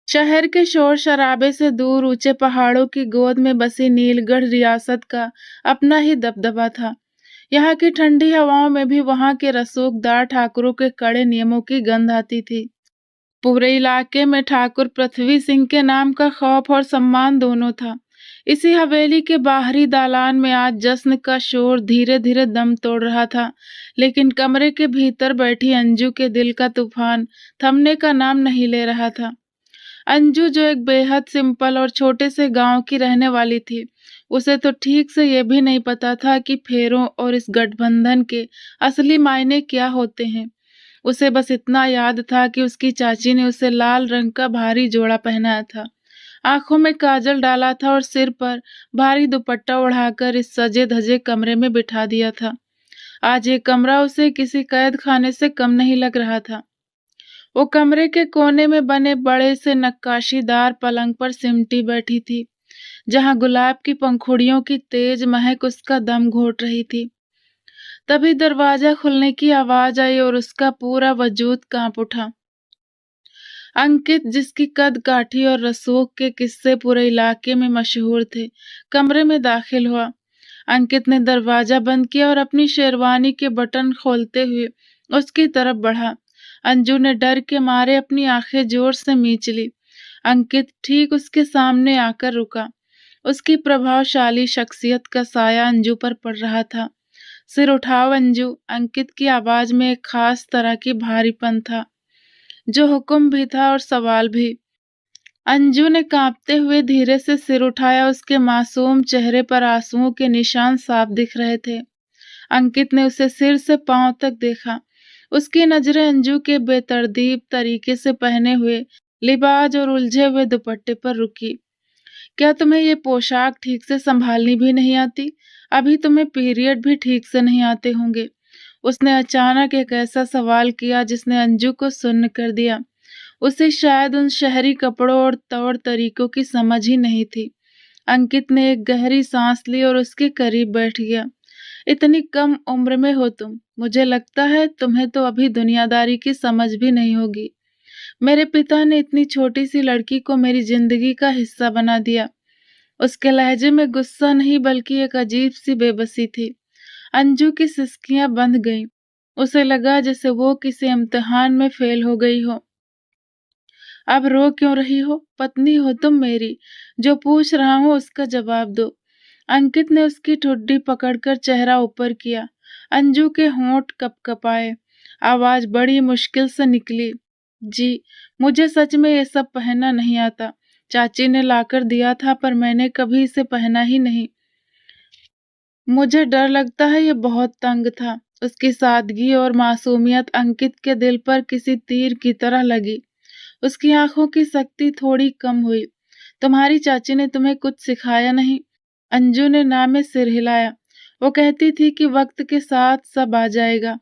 शहर के शोर शराबे से दूर ऊंचे पहाड़ों की गोद में बसी नीलगढ़ रियासत का अपना ही दबदबा था। यहाँ की ठंडी हवाओं में भी वहां के रसूखदार ठाकुरों के कड़े नियमों की गंध आती थी। पूरे इलाके में ठाकुर पृथ्वी सिंह के नाम का खौफ और सम्मान दोनों था। इसी हवेली के बाहरी दालान में आज जश्न का शोर धीरे धीरे दम तोड़ रहा था, लेकिन कमरे के भीतर बैठी अंजू के दिल का तूफान थमने का नाम नहीं ले रहा था। अंजू जो एक बेहद सिंपल और छोटे से गांव की रहने वाली थी, उसे तो ठीक से ये भी नहीं पता था कि फेरों और इस गठबंधन के असली मायने क्या होते हैं। उसे बस इतना याद था कि उसकी चाची ने उसे लाल रंग का भारी जोड़ा पहनाया था, आंखों में काजल डाला था और सिर पर भारी दुपट्टा ओढ़ाकर इस सजे धजे कमरे में बिठा दिया था। आज ये कमरा उसे किसी कैद खाने से कम नहीं लग रहा था। वो कमरे के कोने में बने बड़े से नक्काशीदार पलंग पर सिमटी बैठी थी, जहां गुलाब की पंखुड़ियों की तेज महक उसका दम घोट रही थी। तभी दरवाजा खुलने की आवाज आई और उसका पूरा वजूद कांप उठा। अंकित, जिसकी कद काठी और रसूख के किस्से पूरे इलाके में मशहूर थे, कमरे में दाखिल हुआ। अंकित ने दरवाजा बंद किया और अपनी शेरवानी के बटन खोलते हुए उसकी तरफ बढ़ा। अंजू ने डर के मारे अपनी आंखें जोर से मींच ली। अंकित ठीक उसके सामने आकर रुका। उसकी प्रभावशाली शख्सियत का साया अंजू पर पड़ रहा था। सिर उठाओ अंजू, अंकित की आवाज में एक खास तरह की भारीपन था, जो हुक्म भी था और सवाल भी। अंजू ने कांपते हुए धीरे से सिर उठाया। उसके मासूम चेहरे पर आंसुओं के निशान साफ दिख रहे थे। अंकित ने उसे सिर से पांव तक देखा। उसकी नजरें अंजू के बेतरतीब तरीके से पहने हुए लिबाज और उलझे हुए दुपट्टे पर रुकी। क्या तुम्हें ये पोशाक ठीक से संभालनी भी नहीं आती? अभी तुम्हें पीरियड भी ठीक से नहीं आते होंगे। उसने अचानक एक ऐसा सवाल किया जिसने अंजू को सुन्न कर दिया। उसे शायद उन शहरी कपड़ों और तौर तरीकों की समझ ही नहीं थी। अंकित ने एक गहरी सांस ली और उसके करीब बैठ गया। इतनी कम उम्र में हो तुम, मुझे लगता है तुम्हें तो अभी दुनियादारी की समझ भी नहीं होगी। मेरे पिता ने इतनी छोटी सी लड़की को मेरी जिंदगी का हिस्सा बना दिया। उसके लहजे में गुस्सा नहीं बल्कि एक अजीब सी बेबसी थी। अंजू की सिसकियां बंध गईं। उसे लगा जैसे वो किसी इम्तिहान में फेल हो गई हो। अब रो क्यों रही हो? पत्नी हो तुम मेरी। जो पूछ रहा हूं उसका जवाब दो। अंकित ने उसकी ठुड्डी पकड़कर चेहरा ऊपर किया। अंजू के होंठ कपकपाए। आवाज बड़ी मुश्किल से निकली। जी, मुझे सच में ये सब पहनना नहीं आता। चाची ने लाकर दिया था पर मैंने कभी इसे पहना ही नहीं। मुझे डर लगता है ये बहुत तंग था। उसकी सादगी और मासूमियत अंकित के दिल पर किसी तीर की तरह लगी। उसकी आंखों की शक्ति थोड़ी कम हुई। तुम्हारी चाची ने तुम्हें कुछ सिखाया नहीं? अंजू ने ना में सिर हिलाया। वो कहती थी कि वक्त के साथ सब आ जाएगा।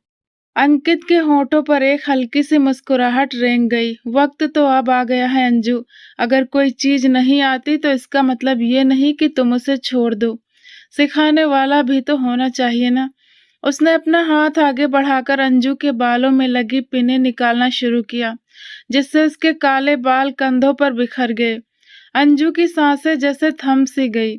अंकित के होठों पर एक हल्की सी मुस्कुराहट रेंग गई। वक्त तो अब आ गया है अंजू। अगर कोई चीज नहीं आती तो इसका मतलब ये नहीं कि तुम उसे छोड़ दो। सिखाने वाला भी तो होना चाहिए ना। उसने अपना हाथ आगे बढ़ाकर अंजू के बालों में लगी पिनें निकालना शुरू किया, जिससे उसके काले बाल कंधों पर बिखर गए। अंजू की सांसें जैसे थम सी गई।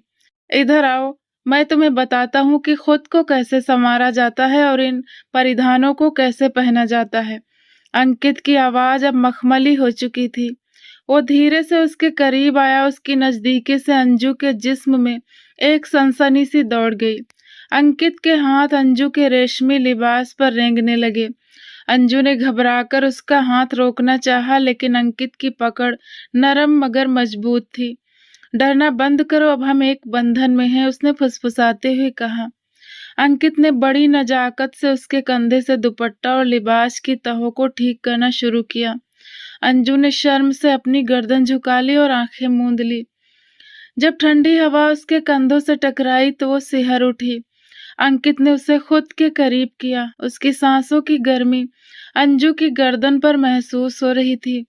इधर आओ, मैं तुम्हें बताता हूँ कि खुद को कैसे संवारा जाता है और इन परिधानों को कैसे पहना जाता है। अंकित की आवाज अब मखमली हो चुकी थी। वो धीरे से उसके करीब आया। उसकी नजदीकी से अंजू के जिस्म में एक सनसनी सी दौड़ गई। अंकित के हाथ अंजू के रेशमी लिबास पर रेंगने लगे। अंजू ने घबराकर उसका हाथ रोकना चाहा, लेकिन अंकित की पकड़ नरम मगर मजबूत थी। डरना बंद करो, अब हम एक बंधन में हैं, उसने फुसफुसाते हुए कहा। अंकित ने बड़ी नजाकत से उसके कंधे से दुपट्टा और लिबास की तहों को ठीक करना शुरू किया। अंजू ने शर्म से अपनी गर्दन झुका ली और आंखें मूंद ली। जब ठंडी हवा उसके कंधों से टकराई तो वो सिहर उठी। अंकित ने उसे खुद के करीब किया। उसकी सांसों की गर्मी अंजू की गर्दन पर महसूस हो रही थी।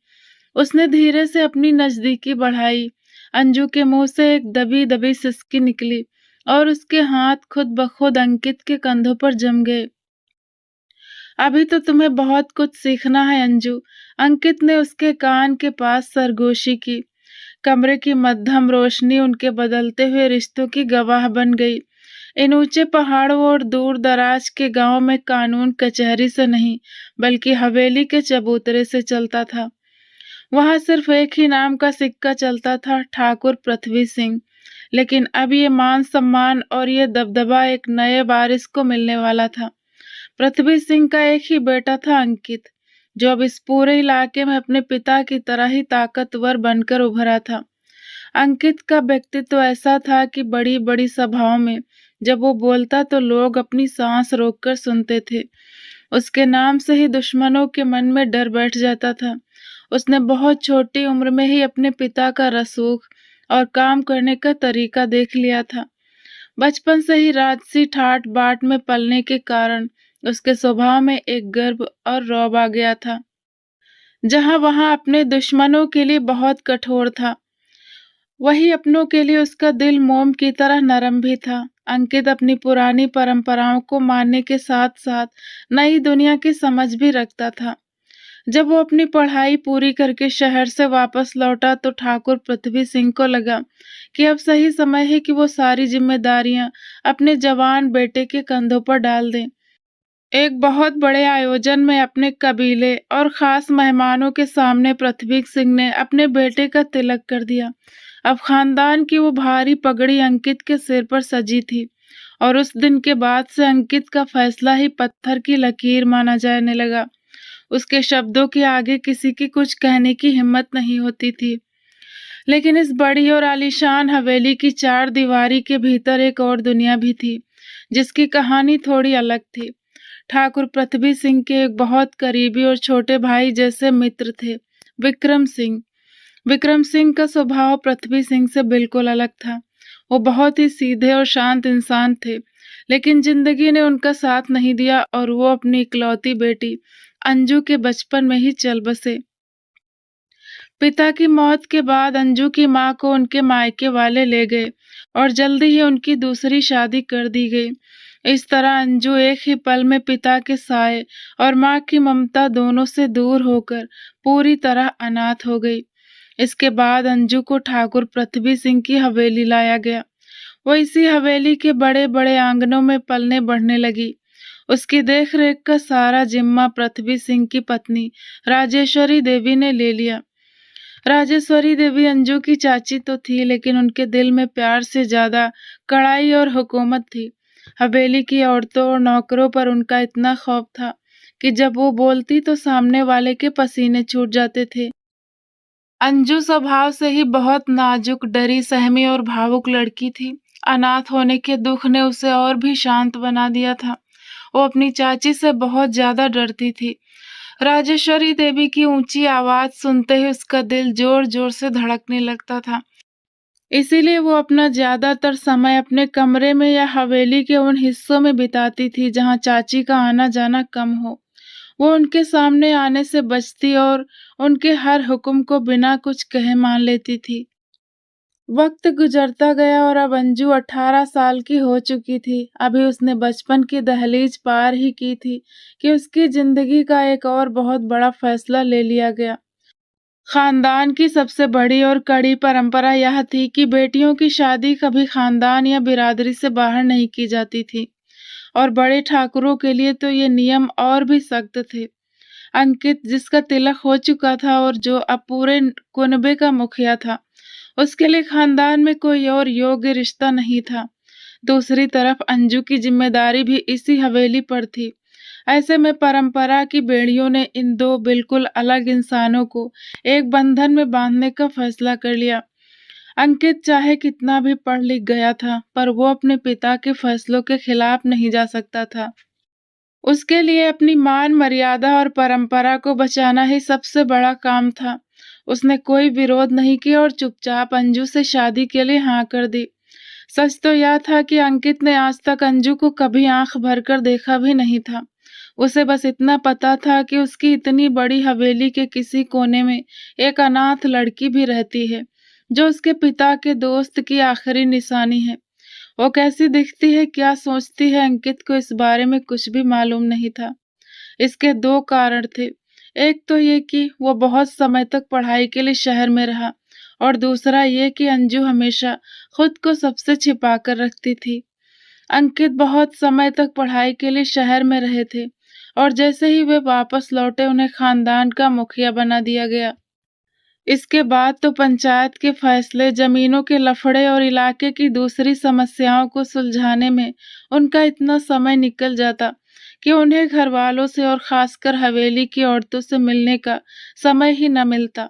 उसने धीरे से अपनी नजदीकी बढ़ाई। अंजू के मुंह से एक दबी दबी सिसकी निकली और उसके हाथ खुद ब खुद अंकित के कंधों पर जम गए। अभी तो तुम्हें बहुत कुछ सीखना है अंजू। अंकित ने उसके कान के पास सरगोशी की। कमरे की मध्यम रोशनी उनके बदलते हुए रिश्तों की गवाह बन गई। इन ऊंचे पहाड़ों और दूर दराज के गांव में कानून कचहरी से नहीं, बल्कि हवेली के चबूतरे से चलता था। वहां सिर्फ एक ही नाम का सिक्का चलता था, ठाकुर पृथ्वी सिंह। लेकिन अब ये मान सम्मान और ये दबदबा एक नए वारिस को मिलने वाला था। पृथ्वी सिंह का एक ही बेटा था, अंकित, जो अब इस पूरे इलाके में अपने पिता की तरह ही ताकतवर बनकर उभरा था। अंकित का व्यक्तित्व ऐसा था कि बड़ी बड़ी सभाओं में जब वो बोलता तो लोग अपनी सांस रोककर सुनते थे। उसके नाम से ही दुश्मनों के मन में डर बैठ जाता था। उसने बहुत छोटी उम्र में ही अपने पिता का रसूख और काम करने का तरीका देख लिया था। बचपन से ही राजसी ठाट बाट में पलने के कारण उसके स्वभाव में एक गर्व और रौब आ गया था। जहां वहां अपने दुश्मनों के लिए बहुत कठोर था, वही अपनों के लिए उसका दिल मोम की तरह नरम भी था। अंकित अपनी पुरानी परंपराओं को मानने के साथ साथ नई दुनिया की समझ भी रखता था। जब वो अपनी पढ़ाई पूरी करके शहर से वापस लौटा तो ठाकुर पृथ्वी सिंह को लगा कि अब सही समय है कि वो सारी जिम्मेदारियां अपने जवान बेटे के कंधों पर डाल दें। एक बहुत बड़े आयोजन में अपने कबीले और खास मेहमानों के सामने पृथ्वी सिंह ने अपने बेटे का तिलक कर दिया। अब खानदान की वो भारी पगड़ी अंकित के सिर पर सजी थी, और उस दिन के बाद से अंकित का फैसला ही पत्थर की लकीर माना जाने लगा। उसके शब्दों के आगे किसी की कुछ कहने की हिम्मत नहीं होती थी। लेकिन इस बड़ी और आलीशान हवेली की चार दीवारी के भीतर एक और दुनिया भी थी, जिसकी कहानी थोड़ी अलग थी। ठाकुर पृथ्वी सिंह के एक बहुत करीबी और छोटे भाई जैसे मित्र थे, विक्रम सिंह। विक्रम सिंह का स्वभाव पृथ्वी सिंह से बिल्कुल अलग था। वो बहुत ही सीधे और शांत इंसान थे, लेकिन जिंदगी ने उनका साथ नहीं दिया और वो अपनी इकलौती बेटी अंजू के बचपन में ही चल बसे। पिता की मौत के बाद अंजू की माँ को उनके मायके वाले ले गए और जल्दी ही उनकी दूसरी शादी कर दी गई। इस तरह अंजू एक ही पल में पिता के साये और माँ की ममता दोनों से दूर होकर पूरी तरह अनाथ हो गई। इसके बाद अंजू को ठाकुर पृथ्वी सिंह की हवेली लाया गया। वो इसी हवेली के बड़े बड़े आंगनों में पलने बढ़ने लगी। उसकी देखरेख का सारा जिम्मा पृथ्वी सिंह की पत्नी राजेश्वरी देवी ने ले लिया। राजेश्वरी देवी अंजू की चाची तो थी, लेकिन उनके दिल में प्यार से ज्यादा कड़ाई और हुकूमत थी। हवेली की औरतों और नौकरों पर उनका इतना खौफ था कि जब वो बोलती तो सामने वाले के पसीने छूट जाते थे। अंजू स्वभाव से ही बहुत नाजुक, डरी सहमी और भावुक लड़की थी। अनाथ होने के दुख ने उसे और भी शांत बना दिया था। वो अपनी चाची से बहुत ज्यादा डरती थी। राजेश्वरी देवी की ऊंची आवाज सुनते ही उसका दिल जोर जोर से धड़कने लगता था। इसीलिए वो अपना ज्यादातर समय अपने कमरे में या हवेली के उन हिस्सों में बिताती थी जहां चाची का आना जाना कम हो। वो उनके सामने आने से बचती और उनके हर हुक्म को बिना कुछ कहे मान लेती थी। वक्त गुजरता गया और अब अंजू 18 साल की हो चुकी थी। अभी उसने बचपन की दहलीज पार ही की थी कि उसकी जिंदगी का एक और बहुत बड़ा फैसला ले लिया गया। खानदान की सबसे बड़ी और कड़ी परंपरा यह थी कि बेटियों की शादी कभी खानदान या बिरादरी से बाहर नहीं की जाती थी, और बड़े ठाकुरों के लिए तो ये नियम और भी सख्त थे। अंकित, जिसका तिलक हो चुका था और जो अब पूरे कुनबे का मुखिया था, उसके लिए खानदान में कोई और योग्य रिश्ता नहीं था। दूसरी तरफ अंजू की जिम्मेदारी भी इसी हवेली पर थी। ऐसे में परंपरा की बेड़ियों ने इन दो बिल्कुल अलग इंसानों को एक बंधन में बांधने का फैसला कर लिया। अंकित चाहे कितना भी पढ़ लिख गया था, पर वो अपने पिता के फैसलों के खिलाफ नहीं जा सकता था। उसके लिए अपनी मान मर्यादा और परंपरा को बचाना ही सबसे बड़ा काम था। उसने कोई विरोध नहीं किया और चुपचाप अंजू से शादी के लिए हाँ कर दी। सच तो यह था कि अंकित ने आज तक अंजू को कभी आंख भरकर देखा भी नहीं था। उसे बस इतना पता था कि उसकी इतनी बड़ी हवेली के किसी कोने में एक अनाथ लड़की भी रहती है, जो उसके पिता के दोस्त की आखिरी निशानी है। वो कैसी दिखती है, क्या सोचती है, अंकित को इस बारे में कुछ भी मालूम नहीं था। इसके 2 कारण थे। एक तो ये कि वो बहुत समय तक पढ़ाई के लिए शहर में रहा और दूसरा ये कि अंजू हमेशा खुद को सबसे छिपा कर रखती थी। अंकित बहुत समय तक पढ़ाई के लिए शहर में रहे थे और जैसे ही वे वापस लौटे उन्हें खानदान का मुखिया बना दिया गया। इसके बाद तो पंचायत के फैसले, जमीनों के लफड़े और इलाके की दूसरी समस्याओं को सुलझाने में उनका इतना समय निकल जाता कि उन्हें घर वालों से और खासकर हवेली की औरतों से मिलने का समय ही न मिलता।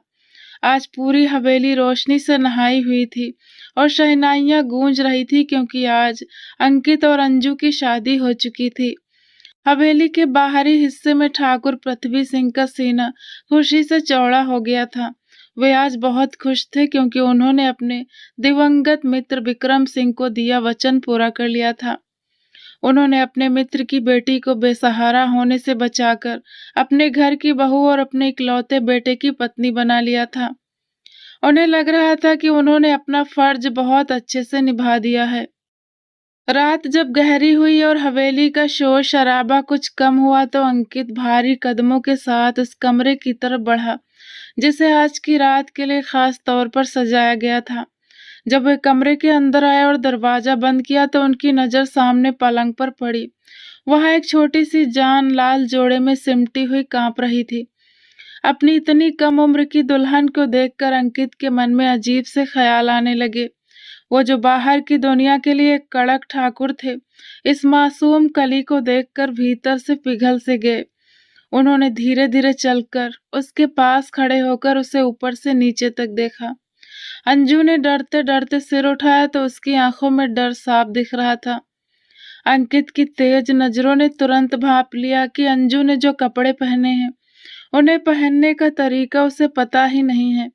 आज पूरी हवेली रोशनी से नहाई हुई थी और शहनाइयां गूंज रही थी क्योंकि आज अंकित और अंजू की शादी हो चुकी थी। हवेली के बाहरी हिस्से में ठाकुर पृथ्वी सिंह का सीना खुशी से चौड़ा हो गया था। वे आज बहुत खुश थे क्योंकि उन्होंने अपने दिवंगत मित्र विक्रम सिंह को दिया वचन पूरा कर लिया था। उन्होंने अपने मित्र की बेटी को बेसहारा होने से बचाकर अपने घर की बहू और अपने इकलौते बेटे की पत्नी बना लिया था। उन्हें लग रहा था कि उन्होंने अपना फर्ज बहुत अच्छे से निभा दिया है। रात जब गहरी हुई और हवेली का शोर शराबा कुछ कम हुआ तो अंकित भारी कदमों के साथ उस कमरे की तरफ बढ़ा जिसे आज की रात के लिए खास तौर पर सजाया गया था। जब वे कमरे के अंदर आए और दरवाजा बंद किया तो उनकी नजर सामने पलंग पर पड़ी। वहां एक छोटी सी जान लाल जोड़े में सिमटी हुई कांप रही थी। अपनी इतनी कम उम्र की दुल्हन को देखकर अंकित के मन में अजीब से ख्याल आने लगे। वो जो बाहर की दुनिया के लिए एक कड़क ठाकुर थे, इस मासूम कली को देखकर भीतर से पिघल से गए। उन्होंने धीरे धीरे चलकर उसके पास खड़े होकर उसे ऊपर से नीचे तक देखा। अंजू ने डरते डरते सिर उठाया तो उसकी आंखों में डर साफ दिख रहा था। अंकित की तेज नजरों ने तुरंत भांप लिया कि अंजू ने जो कपड़े पहने हैं उन्हें पहनने का तरीका उसे पता ही नहीं है।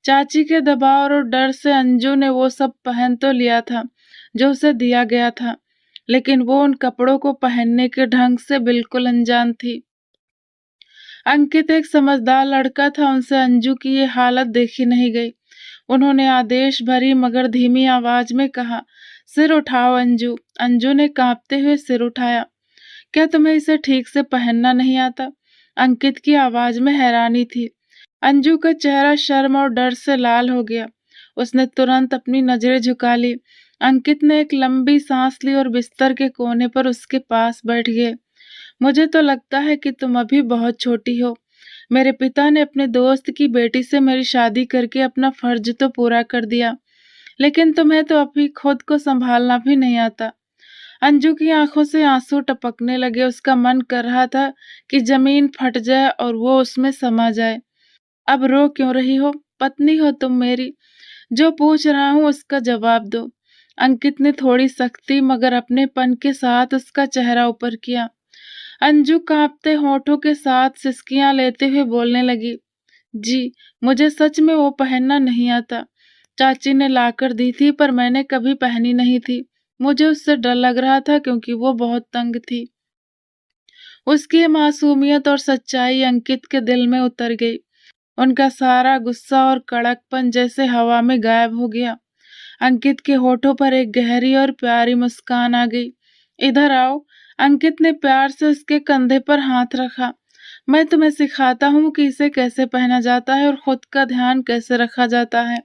चाची के दबाव और डर से अंजू ने वो सब पहन तो लिया था जो उसे दिया गया था, लेकिन वो उन कपड़ों को पहनने के ढंग से बिल्कुल अनजान थी। अंकित एक समझदार लड़का था, उनसे अंजू की ये हालत देखी नहीं गई। उन्होंने आदेश भरी मगर धीमी आवाज में कहा, सिर उठाओ अंजू। अंजू ने कांपते हुए सिर उठाया। क्या तुम्हें इसे ठीक से पहनना नहीं आता? अंकित की आवाज में हैरानी थी। अंजू का चेहरा शर्म और डर से लाल हो गया। उसने तुरंत अपनी नजरें झुका ली। अंकित ने एक लंबी सांस ली और बिस्तर के कोने पर उसके पास बैठ गए। मुझे तो लगता है कि तुम अभी बहुत छोटी हो। मेरे पिता ने अपने दोस्त की बेटी से मेरी शादी करके अपना फर्ज तो पूरा कर दिया, लेकिन तुम्हें तो अभी खुद को संभालना भी नहीं आता। अंजू की आंखों से आंसू टपकने लगे। उसका मन कर रहा था कि जमीन फट जाए और वो उसमें समा जाए। अब रो क्यों रही हो? पत्नी हो तुम मेरी। जो पूछ रहा हूँ उसका जवाब दो। अंकित ने थोड़ी सख्ती मगर अपनेपन के साथ उसका चेहरा ऊपर किया। अंजू कांपते होठों के साथ सिसकियां लेते हुए बोलने लगी, जी, मुझे सच में वो पहनना नहीं आता। चाची ने लाकर दी थी पर मैंने कभी पहनी नहीं थी। मुझे उससे डर लग रहा था क्योंकि वो बहुत तंग थी। उसकी मासूमियत और सच्चाई अंकित के दिल में उतर गई। उनका सारा गुस्सा और कड़कपन जैसे हवा में गायब हो गया। अंकित के होठों पर एक गहरी और प्यारी मुस्कान आ गई। इधर आओ। अंकित ने प्यार से उसके कंधे पर हाथ रखा। मैं तुम्हें सिखाता हूँ कि इसे कैसे पहना जाता है और खुद का ध्यान कैसे रखा जाता है।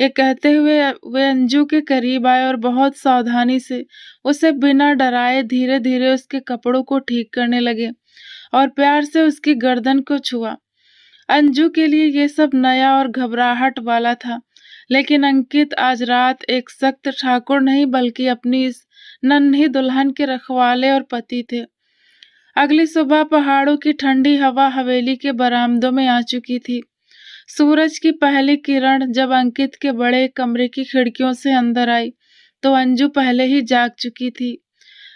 ये कहते हुए वे अंजू के करीब आए और बहुत सावधानी से उसे बिना डराए धीरे धीरे उसके कपड़ों को ठीक करने लगे और प्यार से उसकी गर्दन को छुआ। अंजू के लिए ये सब नया और घबराहट वाला था, लेकिन अंकित आज रात एक सख्त ठाकुर नहीं बल्कि अपनी इस नन्ही दुल्हन के रखवाले और पति थे। अगली सुबह पहाड़ों की ठंडी हवा हवेली के बरामदों में आ चुकी थी। सूरज की पहली किरण जब अंकित के बड़े कमरे की खिड़कियों से अंदर आई तो अंजू पहले ही जाग चुकी थी।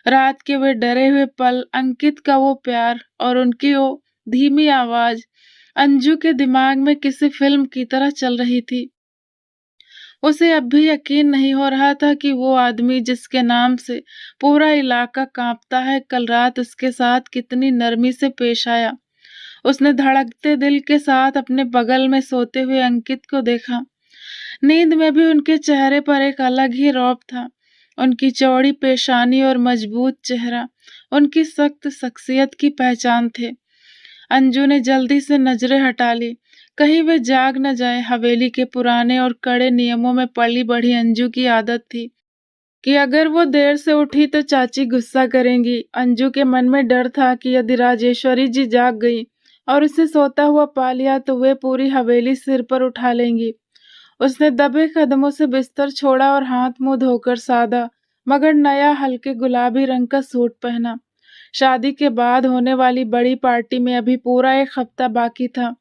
रात के वे डरे हुए पल, अंकित का वो प्यार और उनकी वो धीमी आवाज अंजू के दिमाग में किसी फिल्म की तरह चल रही थी। उसे अब भी यकीन नहीं हो रहा था कि वो आदमी जिसके नाम से पूरा इलाका कांपता है कल रात उसके साथ कितनी नरमी से पेश आया। उसने धड़कते दिल के साथ अपने बगल में सोते हुए अंकित को देखा। नींद में भी उनके चेहरे पर एक अलग ही रौब था। उनकी चौड़ी पेशानी और मजबूत चेहरा उनकी सख्त शख्सियत की पहचान थे। अंजू ने जल्दी से नजरें हटा ली, कहीं वे जाग न जाए। हवेली के पुराने और कड़े नियमों में पली बढ़ी अंजू की आदत थी कि अगर वो देर से उठी तो चाची गुस्सा करेंगी। अंजू के मन में डर था कि यदि राजेश्वरी जी जाग गई और उसे सोता हुआ पा लिया तो वे पूरी हवेली सिर पर उठा लेंगी। उसने दबे कदमों से बिस्तर छोड़ा और हाथ मुंह धोकर सादा मगर नया हल्के गुलाबी रंग का सूट पहना। शादी के बाद होने वाली बड़ी पार्टी में अभी पूरा 1 हफ्ता बाकी था,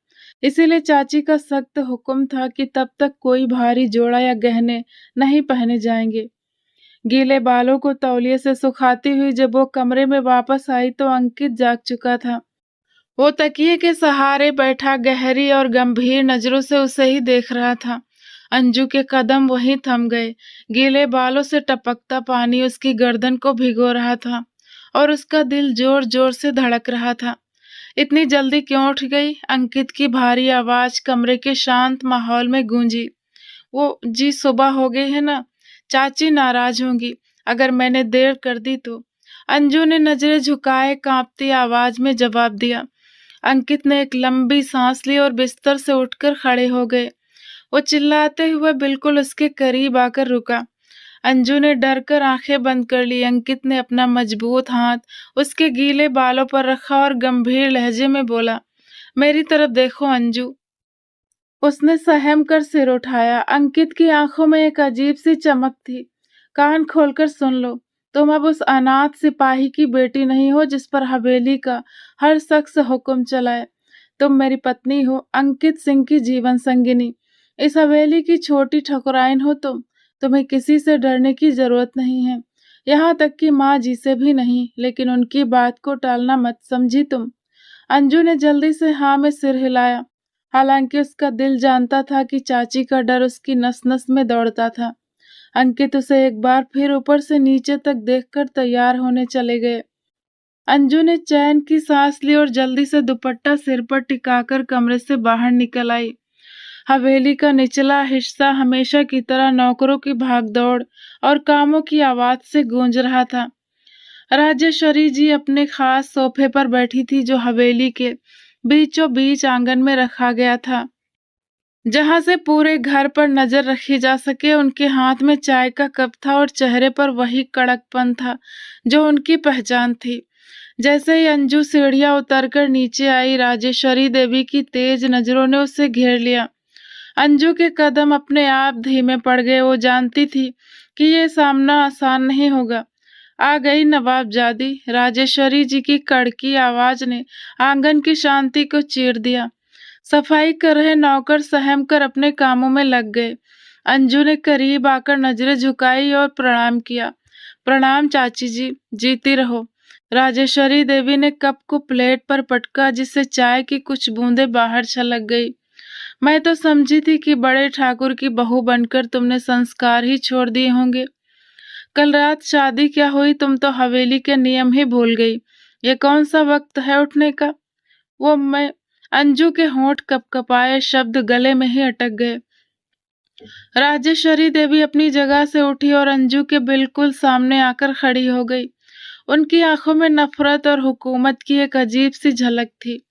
इसीलिए चाची का सख्त हुक्म था कि तब तक कोई भारी जोड़ा या गहने नहीं पहने जाएंगे। गीले बालों को तौलिए से सुखाती हुई जब वो कमरे में वापस आई तो अंकित जाग चुका था। वो तकिए के सहारे बैठा गहरी और गंभीर नजरों से उसे ही देख रहा था। अंजू के कदम वहीं थम गए। गीले बालों से टपकता पानी उसकी गर्दन को भिगो रहा था और उसका दिल जोर जोर से धड़क रहा था। इतनी जल्दी क्यों उठ गई? अंकित की भारी आवाज कमरे के शांत माहौल में गूंजी। वो जी सुबह हो गई है ना, चाची नाराज होंगी अगर मैंने देर कर दी तो। अंजू ने नजरें झुकाए कांपती आवाज में जवाब दिया। अंकित ने एक लंबी सांस ली और बिस्तर से उठकर खड़े हो गए। वो चिल्लाते हुए बिल्कुल उसके करीब आकर रुका। अंजू ने डर कर आंखें बंद कर ली। अंकित ने अपना मजबूत हाथ उसके गीले बालों पर रखा और गंभीर लहजे में बोला, मेरी तरफ देखो अंजू। उसने सहम कर सिर उठाया। अंकित की आंखों में एक अजीब सी चमक थी। कान खोलकर सुन लो, तुम अब उस अनाथ सिपाही की बेटी नहीं हो जिस पर हवेली का हर शख्स हुक्म चलाए। तुम मेरी पत्नी हो, अंकित सिंह की जीवन संगिनी। इस हवेली की छोटी ठकुराइन हो तुम। तुम्हें किसी से डरने की जरूरत नहीं है, यहाँ तक कि माँ जी से भी नहीं। लेकिन उनकी बात को टालना मत, समझी तुम? अंजू ने जल्दी से हाँ में सिर हिलाया। हालांकि उसका दिल जानता था कि चाची का डर उसकी नस नस में दौड़ता था। अंकित उसे एक बार फिर ऊपर से नीचे तक देखकर तैयार होने चले गए। अंजू ने चैन की सांस ली और जल्दी से दुपट्टा सिर पर टिकाकर कमरे से बाहर निकल आई। हवेली का निचला हिस्सा हमेशा की तरह नौकरों की भागदौड़ और कामों की आवाज से गूंज रहा था। राजेश्वरी जी अपने खास सोफे पर बैठी थी जो हवेली के बीचों बीच आंगन में रखा गया था, जहां से पूरे घर पर नजर रखी जा सके। उनके हाथ में चाय का कप था और चेहरे पर वही कड़कपन था जो उनकी पहचान थी। जैसे ही अंजू सीढ़ियां उतरकर नीचे आई, राजेश्वरी देवी की तेज नजरों ने उसे घेर लिया। अंजू के कदम अपने आप धीमे पड़ गए। वो जानती थी कि ये सामना आसान नहीं होगा। आ गई नवाबजादी, राजेश्वरी जी की कड़की आवाज ने आंगन की शांति को चीर दिया। सफाई कर रहे नौकर सहम कर अपने कामों में लग गए। अंजू ने करीब आकर नजरें झुकाई और प्रणाम किया। प्रणाम चाची जी, जीती रहो। राजेश्वरी देवी ने कप को प्लेट पर पटका जिससे चाय की कुछ बूंदें बाहर छलक गई। मैं तो समझी थी कि बड़े ठाकुर की बहू बनकर तुमने संस्कार ही छोड़ दिए होंगे। कल रात शादी क्या हुई, तुम तो हवेली के नियम ही भूल गई। ये कौन सा वक्त है उठने का? वो मैं अंजू के होंठ कपकपाए, शब्द गले में ही अटक गए। राजेश्वरी देवी अपनी जगह से उठी और अंजू के बिल्कुल सामने आकर खड़ी हो गई। उनकी आंखों में नफरत और हुकूमत की एक अजीब सी झलक थी।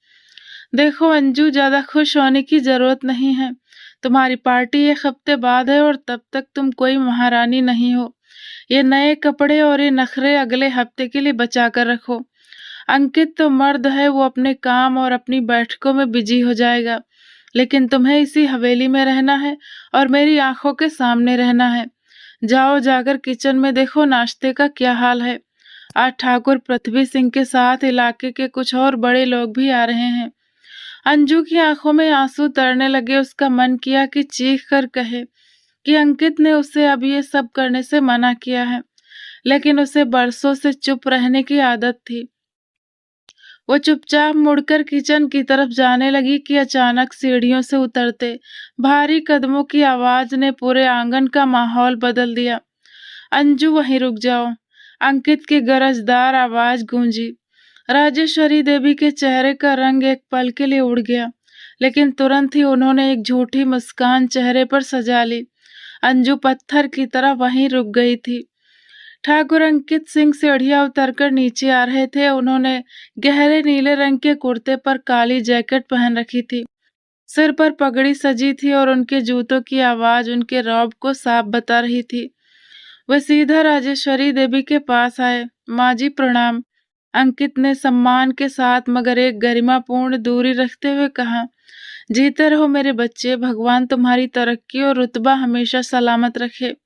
देखो अंजू, ज्यादा खुश होने की जरूरत नहीं है। तुम्हारी पार्टी 1 हफ्ते बाद है और तब तक तुम कोई महारानी नहीं हो। ये नए कपड़े और ये नखरे अगले हफ्ते के लिए बचा कर रखो। अंकित तो मर्द है, वो अपने काम और अपनी बैठकों में बिजी हो जाएगा, लेकिन तुम्हें इसी हवेली में रहना है और मेरी आंखों के सामने रहना है। जाओ, जाकर किचन में देखो नाश्ते का क्या हाल है। आज ठाकुर पृथ्वी सिंह के साथ इलाके के कुछ और बड़े लोग भी आ रहे हैं। अंजू की आंखों में आंसू तरने लगे। उसका मन किया कि चीख कर कहे कि अंकित ने उसे अब ये सब करने से मना किया है, लेकिन उसे बरसों से चुप रहने की आदत थी। वो चुपचाप मुड़कर किचन की तरफ जाने लगी कि अचानक सीढ़ियों से उतरते भारी कदमों की आवाज ने पूरे आंगन का माहौल बदल दिया। अंजू, वहीं रुक जाओ, अंकित की गरजदार आवाज गूंजी। राजेश्वरी देवी के चेहरे का रंग एक पल के लिए उड़ गया, लेकिन तुरंत ही उन्होंने एक झूठी मुस्कान चेहरे पर सजा ली। अंजू पत्थर की तरह वहीं रुक गई थी। ठाकुर अंकित सिंह सीढ़ियां उतरकर नीचे आ रहे थे। उन्होंने गहरे नीले रंग के कुर्ते पर काली जैकेट पहन रखी थी, सिर पर पगड़ी सजी थी और उनके जूतों की आवाज उनके रौब को साफ बता रही थी। वे सीधा राजेश्वरी देवी के पास आए। माँ जी प्रणाम, अंकित ने सम्मान के साथ मगर एक गरिमापूर्ण दूरी रखते हुए कहा। जीते रहो मेरे बच्चे, भगवान तुम्हारी तरक्की और रुतबा हमेशा सलामत रखे।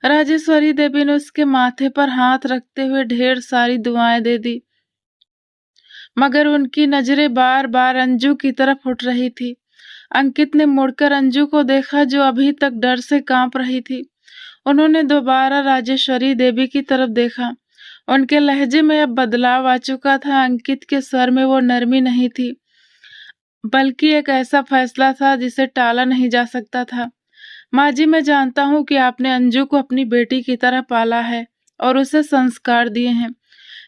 राजेश्वरी देवी ने उसके माथे पर हाथ रखते हुए ढेर सारी दुआएं दे दी, मगर उनकी नजरें बार बार अंजू की तरफ उठ रही थी। अंकित ने मुड़कर अंजू को देखा, जो अभी तक डर से कांप रही थी। उन्होंने दोबारा राजेश्वरी देवी की तरफ देखा। उनके लहजे में अब बदलाव आ चुका था। अंकित के स्वर में वो नरमी नहीं थी, बल्कि एक ऐसा फैसला था जिसे टाला नहीं जा सकता था। माँ जी, मैं जानता हूँ कि आपने अंजू को अपनी बेटी की तरह पाला है और उसे संस्कार दिए हैं,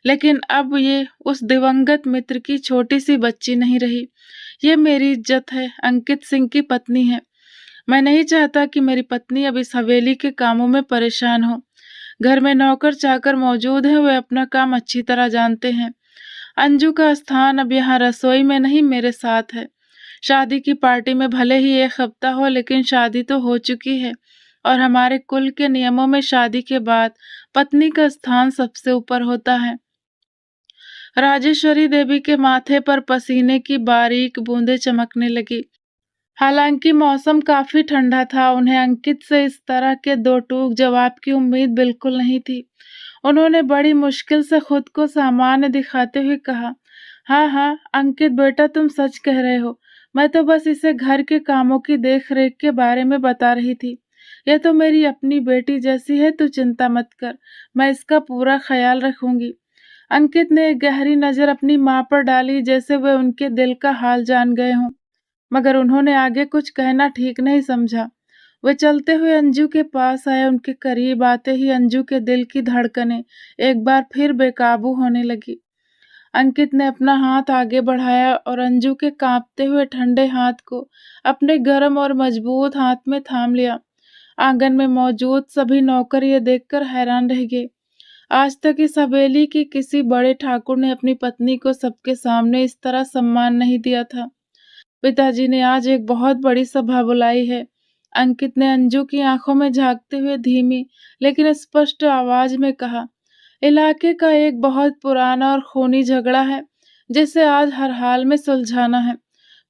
लेकिन अब ये उस दिवंगत मित्र की छोटी सी बच्ची नहीं रही। ये मेरी इज्जत है, अंकित सिंह की पत्नी है। मैं नहीं चाहता कि मेरी पत्नी अब इस हवेली के कामों में परेशान हो। घर में नौकर चाकर मौजूद हैं, वे अपना काम अच्छी तरह जानते हैं। अंजू का स्थान अब यहाँ रसोई में नहीं, मेरे साथ है। शादी की पार्टी में भले ही एक हफ्ता हो, लेकिन शादी तो हो चुकी है और हमारे कुल के नियमों में शादी के बाद पत्नी का स्थान सबसे ऊपर होता है। राजेश्वरी देवी के माथे पर पसीने की बारीक बूंदें चमकने लगी। हालांकि मौसम काफी ठंडा था, उन्हें अंकित से इस तरह के दो टूक जवाब की उम्मीद बिल्कुल नहीं थी। उन्होंने बड़ी मुश्किल से खुद को सामान्य दिखाते हुए कहा, हाँ हाँ अंकित बेटा, तुम सच कह रहे हो। मैं तो बस इसे घर के कामों की देख रेख के बारे में बता रही थी। यह तो मेरी अपनी बेटी जैसी है, तू चिंता मत कर, मैं इसका पूरा ख्याल रखूंगी। अंकित ने एक गहरी नजर अपनी माँ पर डाली, जैसे वे उनके दिल का हाल जान गए हों, मगर उन्होंने आगे कुछ कहना ठीक नहीं समझा। वे चलते हुए अंजू के पास आए। उनके करीब आते ही अंजू के दिल की धड़कनें एक बार फिर बेकाबू होने लगी। अंकित ने अपना हाथ आगे बढ़ाया और अंजू के कांपते हुए ठंडे हाथ को अपने गर्म और मजबूत हाथ में थाम लिया। आंगन में मौजूद सभी नौकर ये देखकर हैरान रह गए। आज तक इस हवेली की किसी बड़े ठाकुर ने अपनी पत्नी को सबके सामने इस तरह सम्मान नहीं दिया था। पिताजी ने आज एक बहुत बड़ी सभा बुलाई है, अंकित ने अंजू की आंखों में झांकते हुए धीमी लेकिन स्पष्ट आवाज में कहा। इलाके का एक बहुत पुराना और खूनी झगड़ा है, जिसे आज हर हाल में सुलझाना है।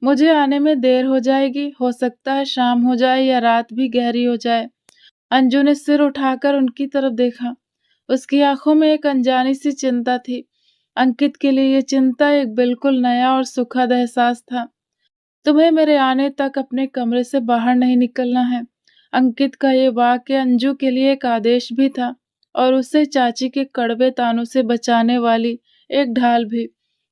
मुझे आने में देर हो जाएगी, हो सकता है शाम हो जाए या रात भी गहरी हो जाए। अंजू ने सिर उठाकर उनकी तरफ देखा। उसकी आंखों में एक अनजानी सी चिंता थी। अंकित के लिए ये चिंता एक बिल्कुल नया और सुखद एहसास था। तुम्हें मेरे आने तक अपने कमरे से बाहर नहीं निकलना है। अंकित का ये वाक्य अंजू के लिए एक आदेश भी था और उसे चाची के कड़वे तानों से बचाने वाली एक ढाल भी।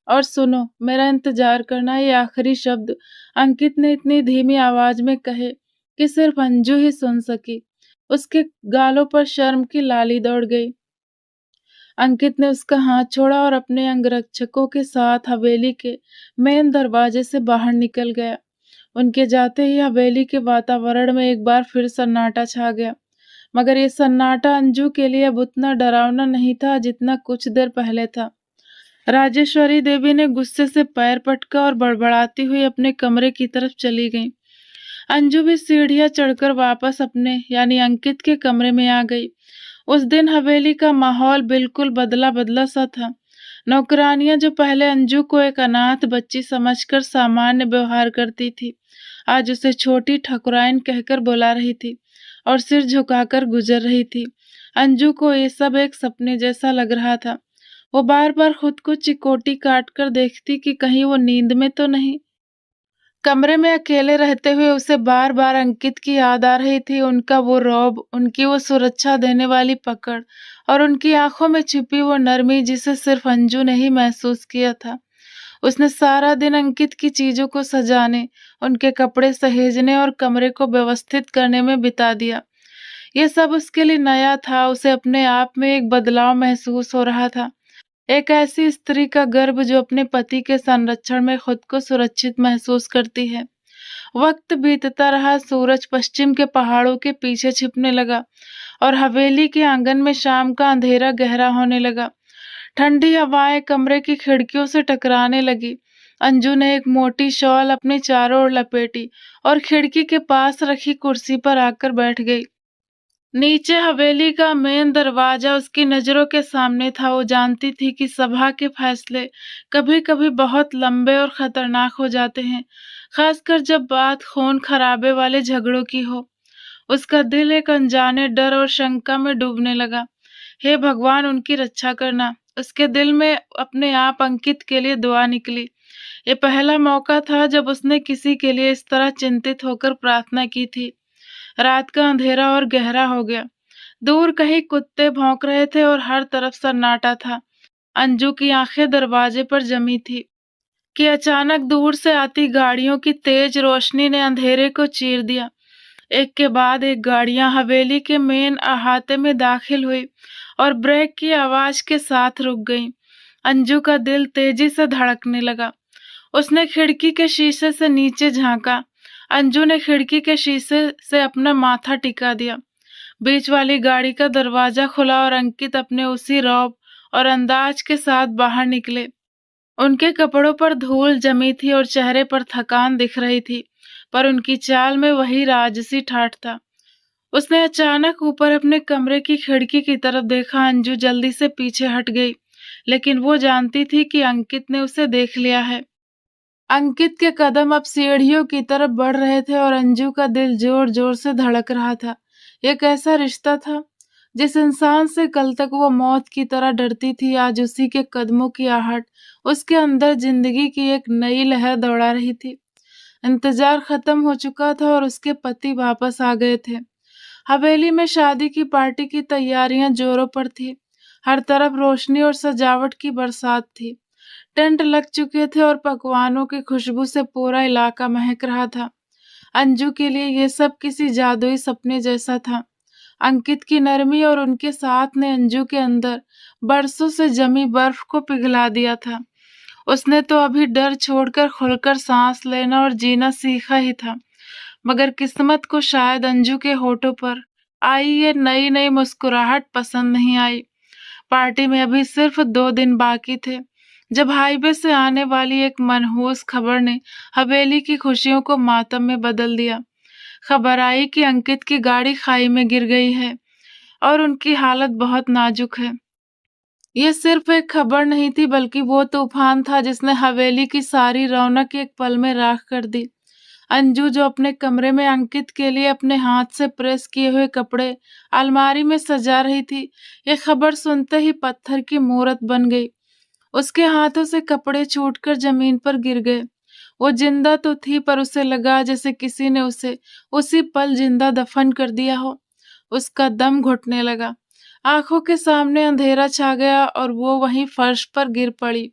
और सुनो, मेरा इंतजार करना, ये आखिरी शब्द अंकित ने इतनी धीमी आवाज में कहे कि सिर्फ अंजू ही सुन सकी। उसके गालों पर शर्म की लाली दौड़ गई। अंकित ने उसका हाथ छोड़ा और अपने अंगरक्षकों के साथ हवेली के मेन दरवाजे से बाहर निकल गया। उनके जाते ही हवेली के वातावरण में एक बार फिर सन्नाटा छा गया, मगर ये सन्नाटा अंजू के लिए अब उतना डरावना नहीं था जितना कुछ देर पहले था। राजेश्वरी देवी ने गुस्से से पैर पटका और बड़बड़ाती हुई अपने कमरे की तरफ चली गई। अंजू भी सीढ़ियां चढ़कर वापस अपने यानी अंकित के कमरे में आ गई। उस दिन हवेली का माहौल बिल्कुल बदला बदला सा था। नौकरानियां जो पहले अंजू को एक अनाथ बच्ची समझकर सामान्य व्यवहार करती थी, आज उसे छोटी ठकुराइन कहकर बुला रही थी और सिर झुकाकर गुजर रही थी। अंजू को ये सब एक सपने जैसा लग रहा था। वो बार बार खुद को चिकोटी काट कर देखती कि कहीं वो नींद में तो नहीं। कमरे में अकेले रहते हुए उसे बार बार अंकित की याद आ रही थी। उनका वो रौब, उनकी वो सुरक्षा देने वाली पकड़ और उनकी आंखों में छिपी वो नरमी जिसे सिर्फ अंजू ने ही महसूस किया था। उसने सारा दिन अंकित की चीजों को सजाने, उनके कपड़े सहेजने और कमरे को व्यवस्थित करने में बिता दिया। ये सब उसके लिए नया था। उसे अपने आप में एक बदलाव महसूस हो रहा था। एक ऐसी स्त्री का गर्भ जो अपने पति के संरक्षण में खुद को सुरक्षित महसूस करती है। वक्त बीतता रहा, सूरज पश्चिम के पहाड़ों के पीछे छिपने लगा और हवेली के आंगन में शाम का अंधेरा गहरा होने लगा। ठंडी हवाएं कमरे की खिड़कियों से टकराने लगी। अंजू ने एक मोटी शॉल अपने चारों ओर लपेटी और खिड़की के पास रखी कुर्सी पर आकर बैठ गई। नीचे हवेली का मेन दरवाजा उसकी नजरों के सामने था। वो जानती थी कि सभा के फैसले कभी कभी बहुत लंबे और खतरनाक हो जाते हैं, खासकर जब बात खून खराबे वाले झगड़ों की हो। उसका दिल एक अनजाने डर और शंका में डूबने लगा। हे भगवान, उनकी रक्षा करना। उसके दिल में अपने आप अंकित के लिए दुआ निकली। ये पहला मौका था जब उसने किसी के लिए इस तरह चिंतित होकर प्रार्थना की थी। रात का अंधेरा और गहरा हो गया। दूर कहीं कुत्ते भौंक रहे थे और हर तरफ सन्नाटा था। अंजू की आंखें दरवाजे पर जमी थी कि अचानक दूर से आती गाड़ियों की तेज रोशनी ने अंधेरे को चीर दिया। एक के बाद एक गाड़ियां हवेली के मेन अहाते में दाखिल हुई और ब्रेक की आवाज के साथ रुक गईं। अंजू का दिल तेजी से धड़कने लगा। उसने खिड़की के शीशे से नीचे झांका। अंजू ने खिड़की के शीशे से अपना माथा टिका दिया। बीच वाली गाड़ी का दरवाजा खुला और अंकित अपने उसी रौब और अंदाज के साथ बाहर निकले। उनके कपड़ों पर धूल जमी थी और चेहरे पर थकान दिख रही थी, पर उनकी चाल में वही राजसी ठाठ था। उसने अचानक ऊपर अपने कमरे की खिड़की की तरफ देखा। अंजू जल्दी से पीछे हट गई, लेकिन वो जानती थी कि अंकित ने उसे देख लिया है। अंकित के कदम अब सीढ़ियों की तरफ बढ़ रहे थे और अंजू का दिल जोर जोर से धड़क रहा था। ये कैसा रिश्ता था? जिस इंसान से कल तक वो मौत की तरह डरती थी, आज उसी के कदमों की आहट उसके अंदर जिंदगी की एक नई लहर दौड़ा रही थी। इंतजार खत्म हो चुका था और उसके पति वापस आ गए थे। हवेली में शादी की पार्टी की तैयारियां जोरों पर थी। हर तरफ रोशनी और सजावट की बरसात थी। टेंट लग चुके थे और पकवानों की खुशबू से पूरा इलाका महक रहा था। अंजू के लिए ये सब किसी जादुई सपने जैसा था। अंकित की नरमी और उनके साथ ने अंजू के अंदर बरसों से जमी बर्फ को पिघला दिया था। उसने तो अभी डर छोड़कर खुलकर सांस लेना और जीना सीखा ही था, मगर किस्मत को शायद अंजू के होठों पर आई ये नई नई मुस्कुराहट पसंद नहीं आई। पार्टी में अभी सिर्फ 2 दिन बाकी थे जब हाईवे से आने वाली एक मनहूस खबर ने हवेली की खुशियों को मातम में बदल दिया। खबर आई कि अंकित की गाड़ी खाई में गिर गई है और उनकी हालत बहुत नाजुक है। ये सिर्फ एक खबर नहीं थी, बल्कि वो तूफान था जिसने हवेली की सारी रौनक एक पल में राख कर दी। अंजू जो अपने कमरे में अंकित के लिए अपने हाथ से प्रेस किए हुए कपड़े अलमारी में सजा रही थी, ये खबर सुनते ही पत्थर की मूरत बन गई। उसके हाथों से कपड़े छूटकर जमीन पर गिर गए। वो जिंदा तो थी, पर उसे लगा जैसे किसी ने उसे उसी पल जिंदा दफन कर दिया हो। उसका दम घुटने लगा। आंखों के सामने अंधेरा छा गया और वो वहीं फर्श पर गिर पड़ी।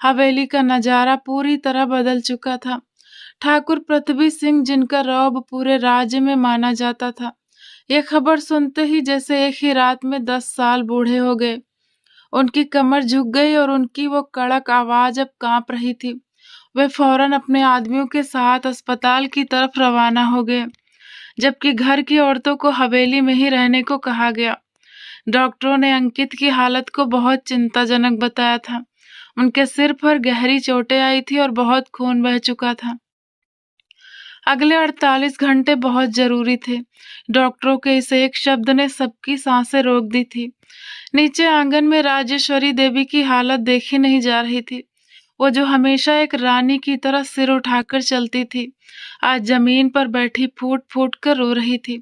हवेली का नजारा पूरी तरह बदल चुका था। ठाकुर पृथ्वी सिंह, जिनका रौब पूरे राज्य में माना जाता था, ये खबर सुनते ही जैसे एक ही रात में 10 साल बूढ़े हो गए। उनकी कमर झुक गई और उनकी वो कड़क आवाज अब कांप रही थी। वे फौरन अपने आदमियों के साथ अस्पताल की तरफ रवाना हो गए, जबकि घर की औरतों को हवेली में ही रहने को कहा गया। डॉक्टरों ने अंकित की हालत को बहुत चिंताजनक बताया था। उनके सिर पर गहरी चोटें आई थी और बहुत खून बह चुका था। अगले 48 घंटे बहुत जरूरी थे। डॉक्टरों के इस एक शब्द ने सबकी सांसें रोक दी थी। नीचे आंगन में राजेश्वरी देवी की हालत देखी नहीं जा रही थी। वो जो हमेशा एक रानी की तरह सिर उठाकर चलती थी, आज जमीन पर बैठी फूट फूट कर रो रही थी।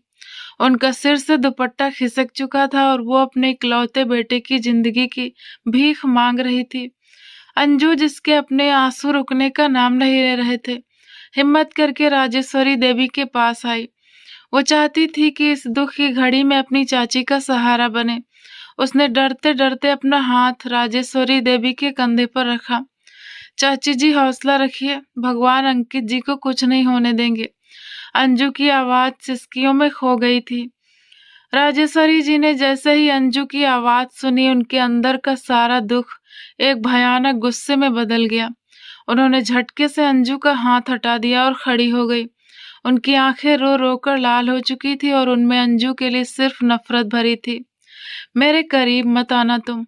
उनका सिर से दुपट्टा खिसक चुका था और वो अपने इकलौते बेटे की जिंदगी की भीख मांग रही थी। अंजू, जिसके अपने आंसू रुकने का नाम नहीं ले रहे थे, हिम्मत करके राजेश्वरी देवी के पास आई। वो चाहती थी कि इस दुख की घड़ी में अपनी चाची का सहारा बने। उसने डरते डरते अपना हाथ राजेश्वरी देवी के कंधे पर रखा। चाची जी, हौसला रखिए, भगवान अंकित जी को कुछ नहीं होने देंगे। अंजू की आवाज सिसकियों में खो गई थी। राजेश्वरी जी ने जैसे ही अंजू की आवाज सुनी, उनके अंदर का सारा दुख एक भयानक गुस्से में बदल गया। उन्होंने झटके से अंजू का हाथ हटा दिया और खड़ी हो गई। उनकी आंखें रो रो कर लाल हो चुकी थी और उनमें अंजू के लिए सिर्फ नफरत भरी थी। मेरे करीब मत आना तुम।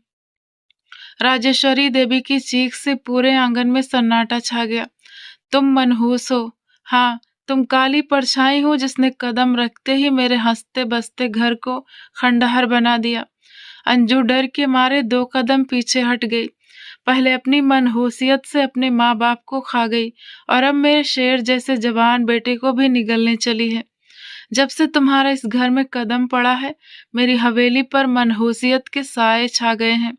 राजेश्वरी देवी की चीख से पूरे आंगन में सन्नाटा छा गया। तुम मनहूस हो। हाँ, तुम काली परछाई हो जिसने कदम रखते ही मेरे हंसते बसते घर को खंडहर बना दिया। अंजू डर के मारे 2 कदम पीछे हट गई। पहले अपनी मनहूसियत से अपने माँ बाप को खा गई और अब मेरे शेर जैसे जवान बेटे को भी निगलने चली है। जब से तुम्हारा इस घर में कदम पड़ा है, मेरी हवेली पर मनहूसियत के साए छा गए हैं,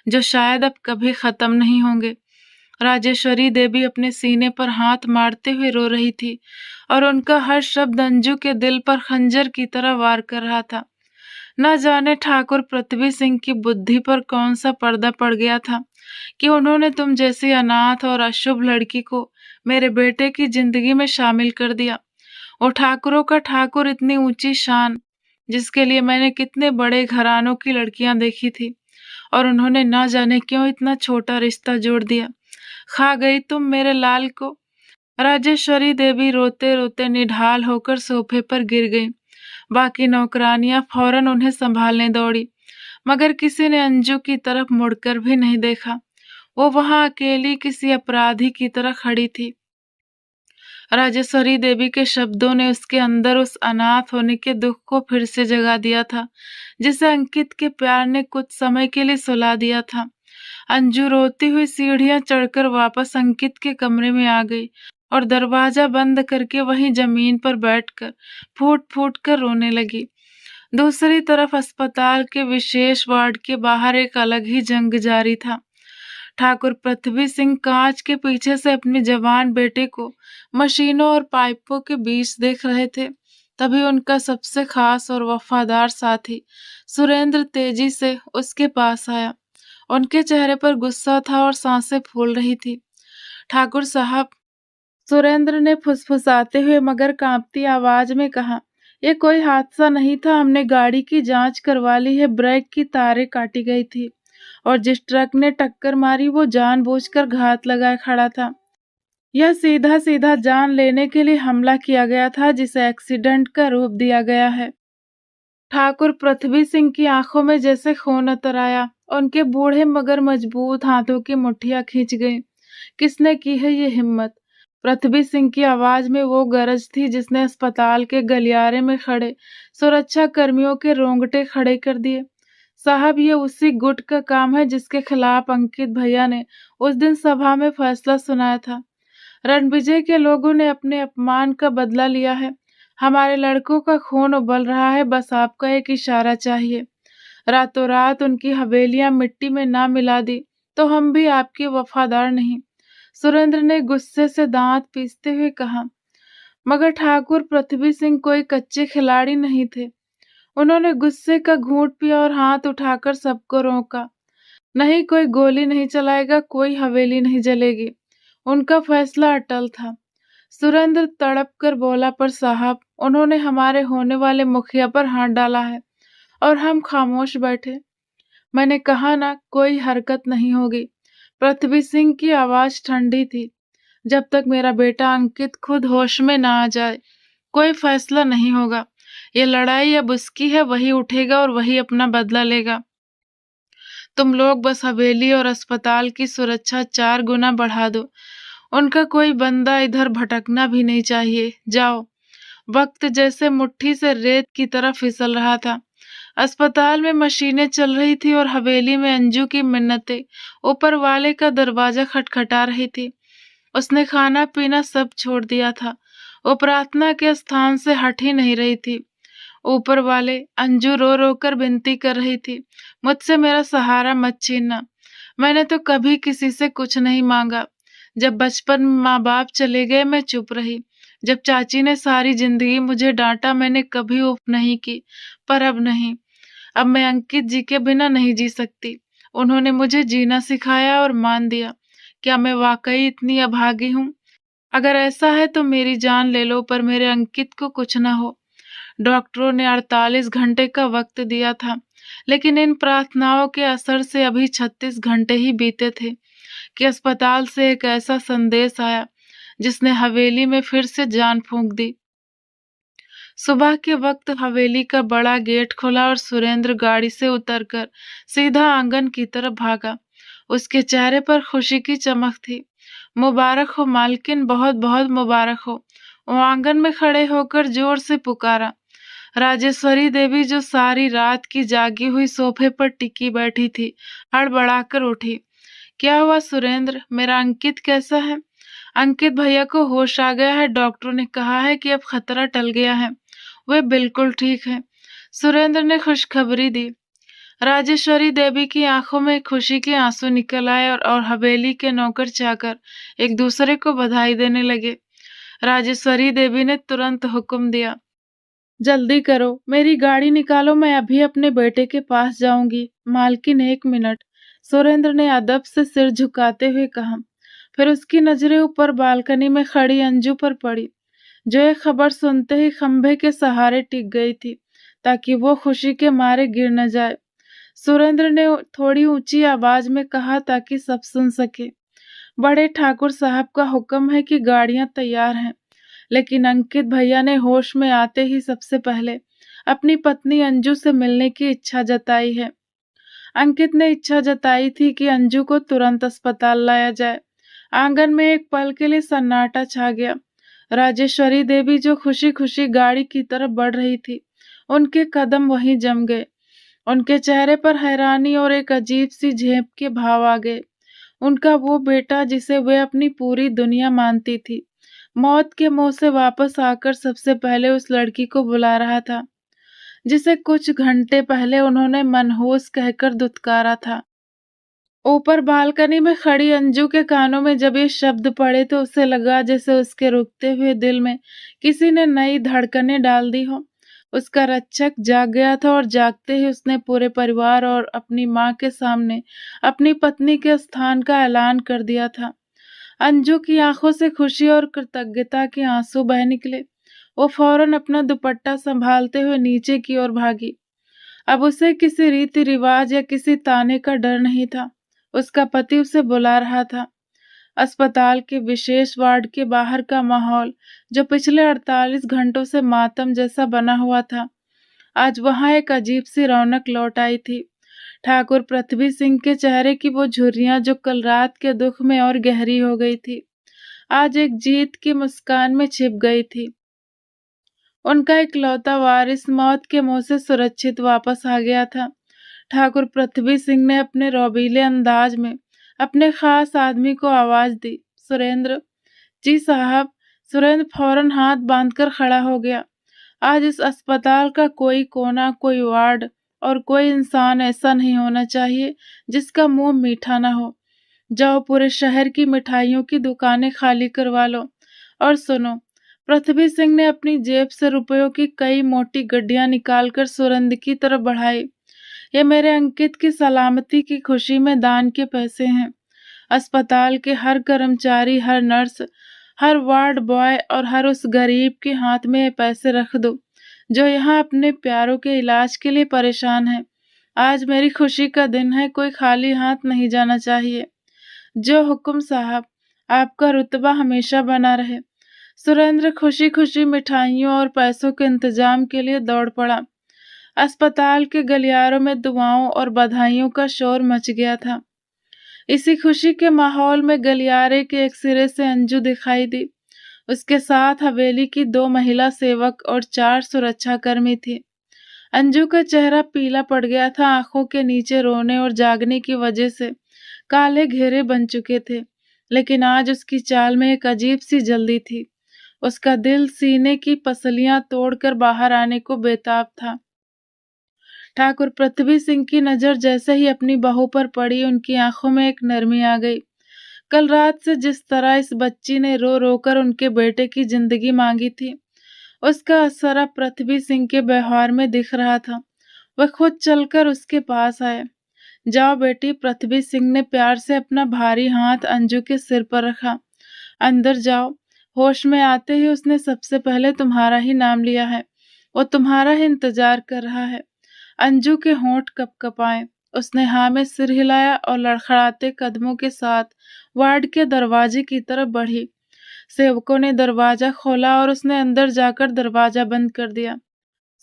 जो शायद अब कभी खत्म नहीं होंगे। राजेश्वरी देवी अपने सीने पर हाथ मारते हुए रो रही थी और उनका हर शब्द अंजू के दिल पर खंजर की तरह वार कर रहा था। न जाने ठाकुर पृथ्वी सिंह की बुद्धि पर कौन सा पर्दा पड़ गया था कि उन्होंने तुम जैसी अनाथ और अशुभ लड़की को मेरे बेटे की जिंदगी में शामिल कर दिया। और ठाकुरों का ठाकुर इतनी ऊंची शान, जिसके लिए मैंने कितने बड़े घरानों की लड़कियां देखी थी, और उन्होंने ना जाने क्यों इतना छोटा रिश्ता जोड़ दिया। खा गई तुम मेरे लाल को। राजेश्वरी देवी रोते रोते निढाल होकर सोफे पर गिर गईं। बाकी नौकरानियां फौरन उन्हें संभालने दौड़ी, मगर किसी ने अंजू की तरफ मुड़कर भी नहीं देखा। वो वहां अकेली किसी अपराधी की तरह खड़ी थी। राजेश्वरी देवी के शब्दों ने उसके अंदर उस अनाथ होने के दुख को फिर से जगा दिया था, जिसे अंकित के प्यार ने कुछ समय के लिए सुला दिया था। अंजू रोती हुई सीढ़ियां चढ़कर वापस अंकित के कमरे में आ गई और दरवाजा बंद करके वहीं जमीन पर बैठकर फूट फूट कर रोने लगी। दूसरी तरफ अस्पताल के विशेष वार्ड के बाहर एक अलग ही जंग जारी था। ठाकुर पृथ्वी सिंह कांच के पीछे से अपने जवान बेटे को मशीनों और पाइपों के बीच देख रहे थे। तभी उनका सबसे खास और वफादार साथी सुरेंद्र तेजी से उसके पास आया। उनके चेहरे पर गुस्सा था और सांसें फूल रही थी। ठाकुर साहब, सुरेंद्र ने फुसफुसाते हुए मगर कांपती आवाज में कहा, ये कोई हादसा नहीं था, हमने गाड़ी की जांच करवा ली है, ब्रेक की तारें काटी गई थी और जिस ट्रक ने टक्कर मारी वो जानबूझकर घात लगाए खड़ा था। यह सीधा सीधा जान लेने के लिए हमला किया गया था, जिसे एक्सीडेंट का रूप दिया गया है। ठाकुर पृथ्वी सिंह की आंखों में जैसे खून उतर आया। उनके बूढ़े मगर मजबूत हाथों की मुट्ठियां खींच गईं। किसने की है ये हिम्मत? पृथ्वी सिंह की आवाज में वो गरज थी जिसने अस्पताल के गलियारे में खड़े सुरक्षा कर्मियों के रोंगटे खड़े कर दिए। साहब, ये उसी गुट का काम है जिसके खिलाफ अंकित भैया ने उस दिन सभा में फैसला सुनाया था। रणविजय के लोगों ने अपने अपमान का बदला लिया है। हमारे लड़कों का खून उबल रहा है, बस आपका एक इशारा चाहिए। रातों रात उनकी हवेलियां मिट्टी में ना मिला दी तो हम भी आपके वफादार नहीं। सुरेंद्र ने गुस्से से दांत पीसते हुए कहा। मगर ठाकुर पृथ्वी सिंह कोई कच्चे खिलाड़ी नहीं थे। उन्होंने गुस्से का घूंट पिया और हाथ उठाकर सबको रोका। नहीं, कोई गोली नहीं चलाएगा, कोई हवेली नहीं जलेगी। उनका फैसला अटल था। सुरेंद्र तड़प कर बोला, पर साहब, उन्होंने हमारे होने वाले मुखिया पर हाथ डाला है और हम खामोश बैठे। मैंने कहा ना, कोई हरकत नहीं होगी। पृथ्वी सिंह की आवाज ठंडी थी। जब तक मेरा बेटा अंकित खुद होश में ना आ जाए, कोई फैसला नहीं होगा। ये लड़ाई अब उसकी है, वही उठेगा और वही अपना बदला लेगा। तुम लोग बस हवेली और अस्पताल की सुरक्षा 4 गुना बढ़ा दो। उनका कोई बंदा इधर भटकना भी नहीं चाहिए। जाओ। वक्त जैसे मुट्ठी से रेत की तरह फिसल रहा था। अस्पताल में मशीनें चल रही थी और हवेली में अंजू की मिन्नतें ऊपर वाले का दरवाजा खटखटा रही थी। उसने खाना पीना सब छोड़ दिया था। वो प्रार्थना के स्थान से हट ही नहीं रही थी। ऊपर वाले, अंजू रो रो कर विनती कर रही थी, मुझसे मेरा सहारा मत छीनना। मैंने तो कभी किसी से कुछ नहीं मांगा। जब बचपन में माँ बाप चले गए, मैं चुप रही। जब चाची ने सारी जिंदगी मुझे डांटा, मैंने कभी उफ नहीं की। पर अब नहीं। अब मैं अंकित जी के बिना नहीं जी सकती। उन्होंने मुझे जीना सिखाया और मान दिया। क्या मैं वाकई इतनी अभागी हूँ? अगर ऐसा है तो मेरी जान ले लो, पर मेरे अंकित को कुछ ना हो। डॉक्टरों ने 48 घंटे का वक्त दिया था, लेकिन इन प्रार्थनाओं के असर से अभी 36 घंटे ही बीते थे कि अस्पताल से एक ऐसा संदेश आया जिसने हवेली में फिर से जान फूंक दी। सुबह के वक्त हवेली का बड़ा गेट खुला और सुरेंद्र गाड़ी से उतरकर सीधा आंगन की तरफ भागा। उसके चेहरे पर खुशी की चमक थी। मुबारक हो मालकिन, बहुत बहुत मुबारक हो। वो आंगन में खड़े होकर जोर से पुकारा। राजेश्वरी देवी, जो सारी रात की जागी हुई सोफे पर टिकी बैठी थी, हड़बड़ाकर उठी। क्या हुआ सुरेंद्र, मेरा अंकित कैसा है? अंकित भैया को होश आ गया है, डॉक्टरों ने कहा है कि अब खतरा टल गया है, वे बिल्कुल ठीक है। सुरेंद्र ने खुशखबरी दी। राजेश्वरी देवी की आंखों में खुशी के आंसू निकल आए और हवेली के नौकर चाकर एक दूसरे को बधाई देने लगे। राजेश्वरी देवी ने तुरंत हुक्म दिया, जल्दी करो, मेरी गाड़ी निकालो, मैं अभी अपने बेटे के पास जाऊंगी। मालकिन, 1 मिनट, सुरेंद्र ने अदब से सिर झुकाते हुए कहा। फिर उसकी नजरें ऊपर बालकनी में खड़ी अंजू पर पड़ी, जो ये खबर सुनते ही खंभे के सहारे टिक गई थी ताकि वो खुशी के मारे गिर न जाए। सुरेंद्र ने थोड़ी ऊंची आवाज में कहा ताकि सब सुन सके, बड़े ठाकुर साहब का हुक्म है कि गाड़ियां तैयार हैं। लेकिन अंकित भैया ने होश में आते ही सबसे पहले अपनी पत्नी अंजू से मिलने की इच्छा जताई है। अंकित ने इच्छा जताई थी कि अंजू को तुरंत अस्पताल लाया जाए। आंगन में एक पल के लिए सन्नाटा छा गया। राजेश्वरी देवी, जो खुशी खुशी गाड़ी की तरफ बढ़ रही थी, उनके कदम वहीं जम गए। उनके चेहरे पर हैरानी और एक अजीब सी झेप के भाव आ गए। उनका वो बेटा, जिसे वे अपनी पूरी दुनिया मानती थी, मौत के मुंह से वापस आकर सबसे पहले उस लड़की को बुला रहा था जिसे कुछ घंटे पहले उन्होंने मनहूस कहकर दुत्कारा था। ऊपर बालकनी में खड़ी अंजू के कानों में जब ये शब्द पड़े तो उसे लगा जैसे उसके रुकते हुए दिल में किसी ने नई धड़कनें डाल दी हो। उसका रक्षक जाग गया था और जागते ही उसने पूरे परिवार और अपनी माँ के सामने अपनी पत्नी के स्थान का ऐलान कर दिया था। अंजू की आंखों से खुशी और कृतज्ञता के आंसू बह निकले। वो फौरन अपना दुपट्टा संभालते हुए नीचे की ओर भागी। अब उसे किसी रीति रिवाज या किसी ताने का डर नहीं था। उसका पति उसे बुला रहा था। अस्पताल के विशेष वार्ड के बाहर का माहौल, जो पिछले 48 घंटों से मातम जैसा बना हुआ था, आज वहां एक अजीब सी रौनक लौट आई थी। ठाकुर पृथ्वी सिंह के चेहरे की वो झुर्रियां, जो कल रात के दुख में और गहरी हो गई थी, आज एक जीत की मुस्कान में छिप गई थी। उनका इकलौता वारिस मौत के मुंह से सुरक्षित वापस आ गया था। ठाकुर पृथ्वी सिंह ने अपने रौबीले अंदाज में अपने खास आदमी को आवाज दी, सुरेंद्र। जी साहब। सुरेंद्र फौरन हाथ बांधकर खड़ा हो गया। आज इस अस्पताल का कोई कोना, कोई वार्ड और कोई इंसान ऐसा नहीं होना चाहिए जिसका मुंह मीठा ना हो। जाओ, पूरे शहर की मिठाइयों की दुकानें खाली करवा लो। और सुनो, पृथ्वी सिंह ने अपनी जेब से रुपयों की कई मोटी गड्डियां निकालकर सुरेंद्र की तरफ बढ़ाई। ये मेरे अंकित की सलामती की खुशी में दान के पैसे हैं। अस्पताल के हर कर्मचारी, हर नर्स, हर वार्ड बॉय और हर उस गरीब के हाथ में ये पैसे रख दो जो यहाँ अपने प्यारों के इलाज के लिए परेशान है। आज मेरी खुशी का दिन है, कोई खाली हाथ नहीं जाना चाहिए। जो हुक्म साहब, आपका रुतबा हमेशा बना रहे। सुरेंद्र खुशी खुशी मिठाइयों और पैसों के इंतजाम के लिए दौड़ पड़ा। अस्पताल के गलियारों में दुआओं और बधाइयों का शोर मच गया था। इसी खुशी के माहौल में गलियारे के एक सिरे से अंजू दिखाई दी। उसके साथ हवेली की 2 महिला सेवक और 4 सुरक्षाकर्मी थी। अंजू का चेहरा पीला पड़ गया था। आंखों के नीचे रोने और जागने की वजह से काले घेरे बन चुके थे, लेकिन आज उसकी चाल में एक अजीब सी जल्दी थी। उसका दिल सीने की पसलियां तोड़कर बाहर आने को बेताब था। ठाकुर पृथ्वी सिंह की नजर जैसे ही अपनी बहू पर पड़ी, उनकी आंखों में एक नरमी आ गई। कल रात से जिस तरह इस बच्ची ने रो रो कर उनके बेटे की जिंदगी मांगी थी, उसका असर अब पृथ्वी सिंह के व्यवहार में दिख रहा था। वह खुद चलकर उसके पास आए। जाओ बेटी, पृथ्वी सिंह ने प्यार से अपना भारी हाथ अंजू के सिर पर रखा। अंदर जाओ। होश में आते ही उसने सबसे पहले तुम्हारा ही नाम लिया है। वो तुम्हारा ही इंतजार कर रहा है। अंजू के होंठ कपकपाए। उसने हाँ में सिर हिलाया और लड़खड़ाते कदमों के साथ वार्ड के दरवाजे की तरफ बढ़ी। सेवकों ने दरवाजा खोला और उसने अंदर जाकर दरवाजा बंद कर दिया।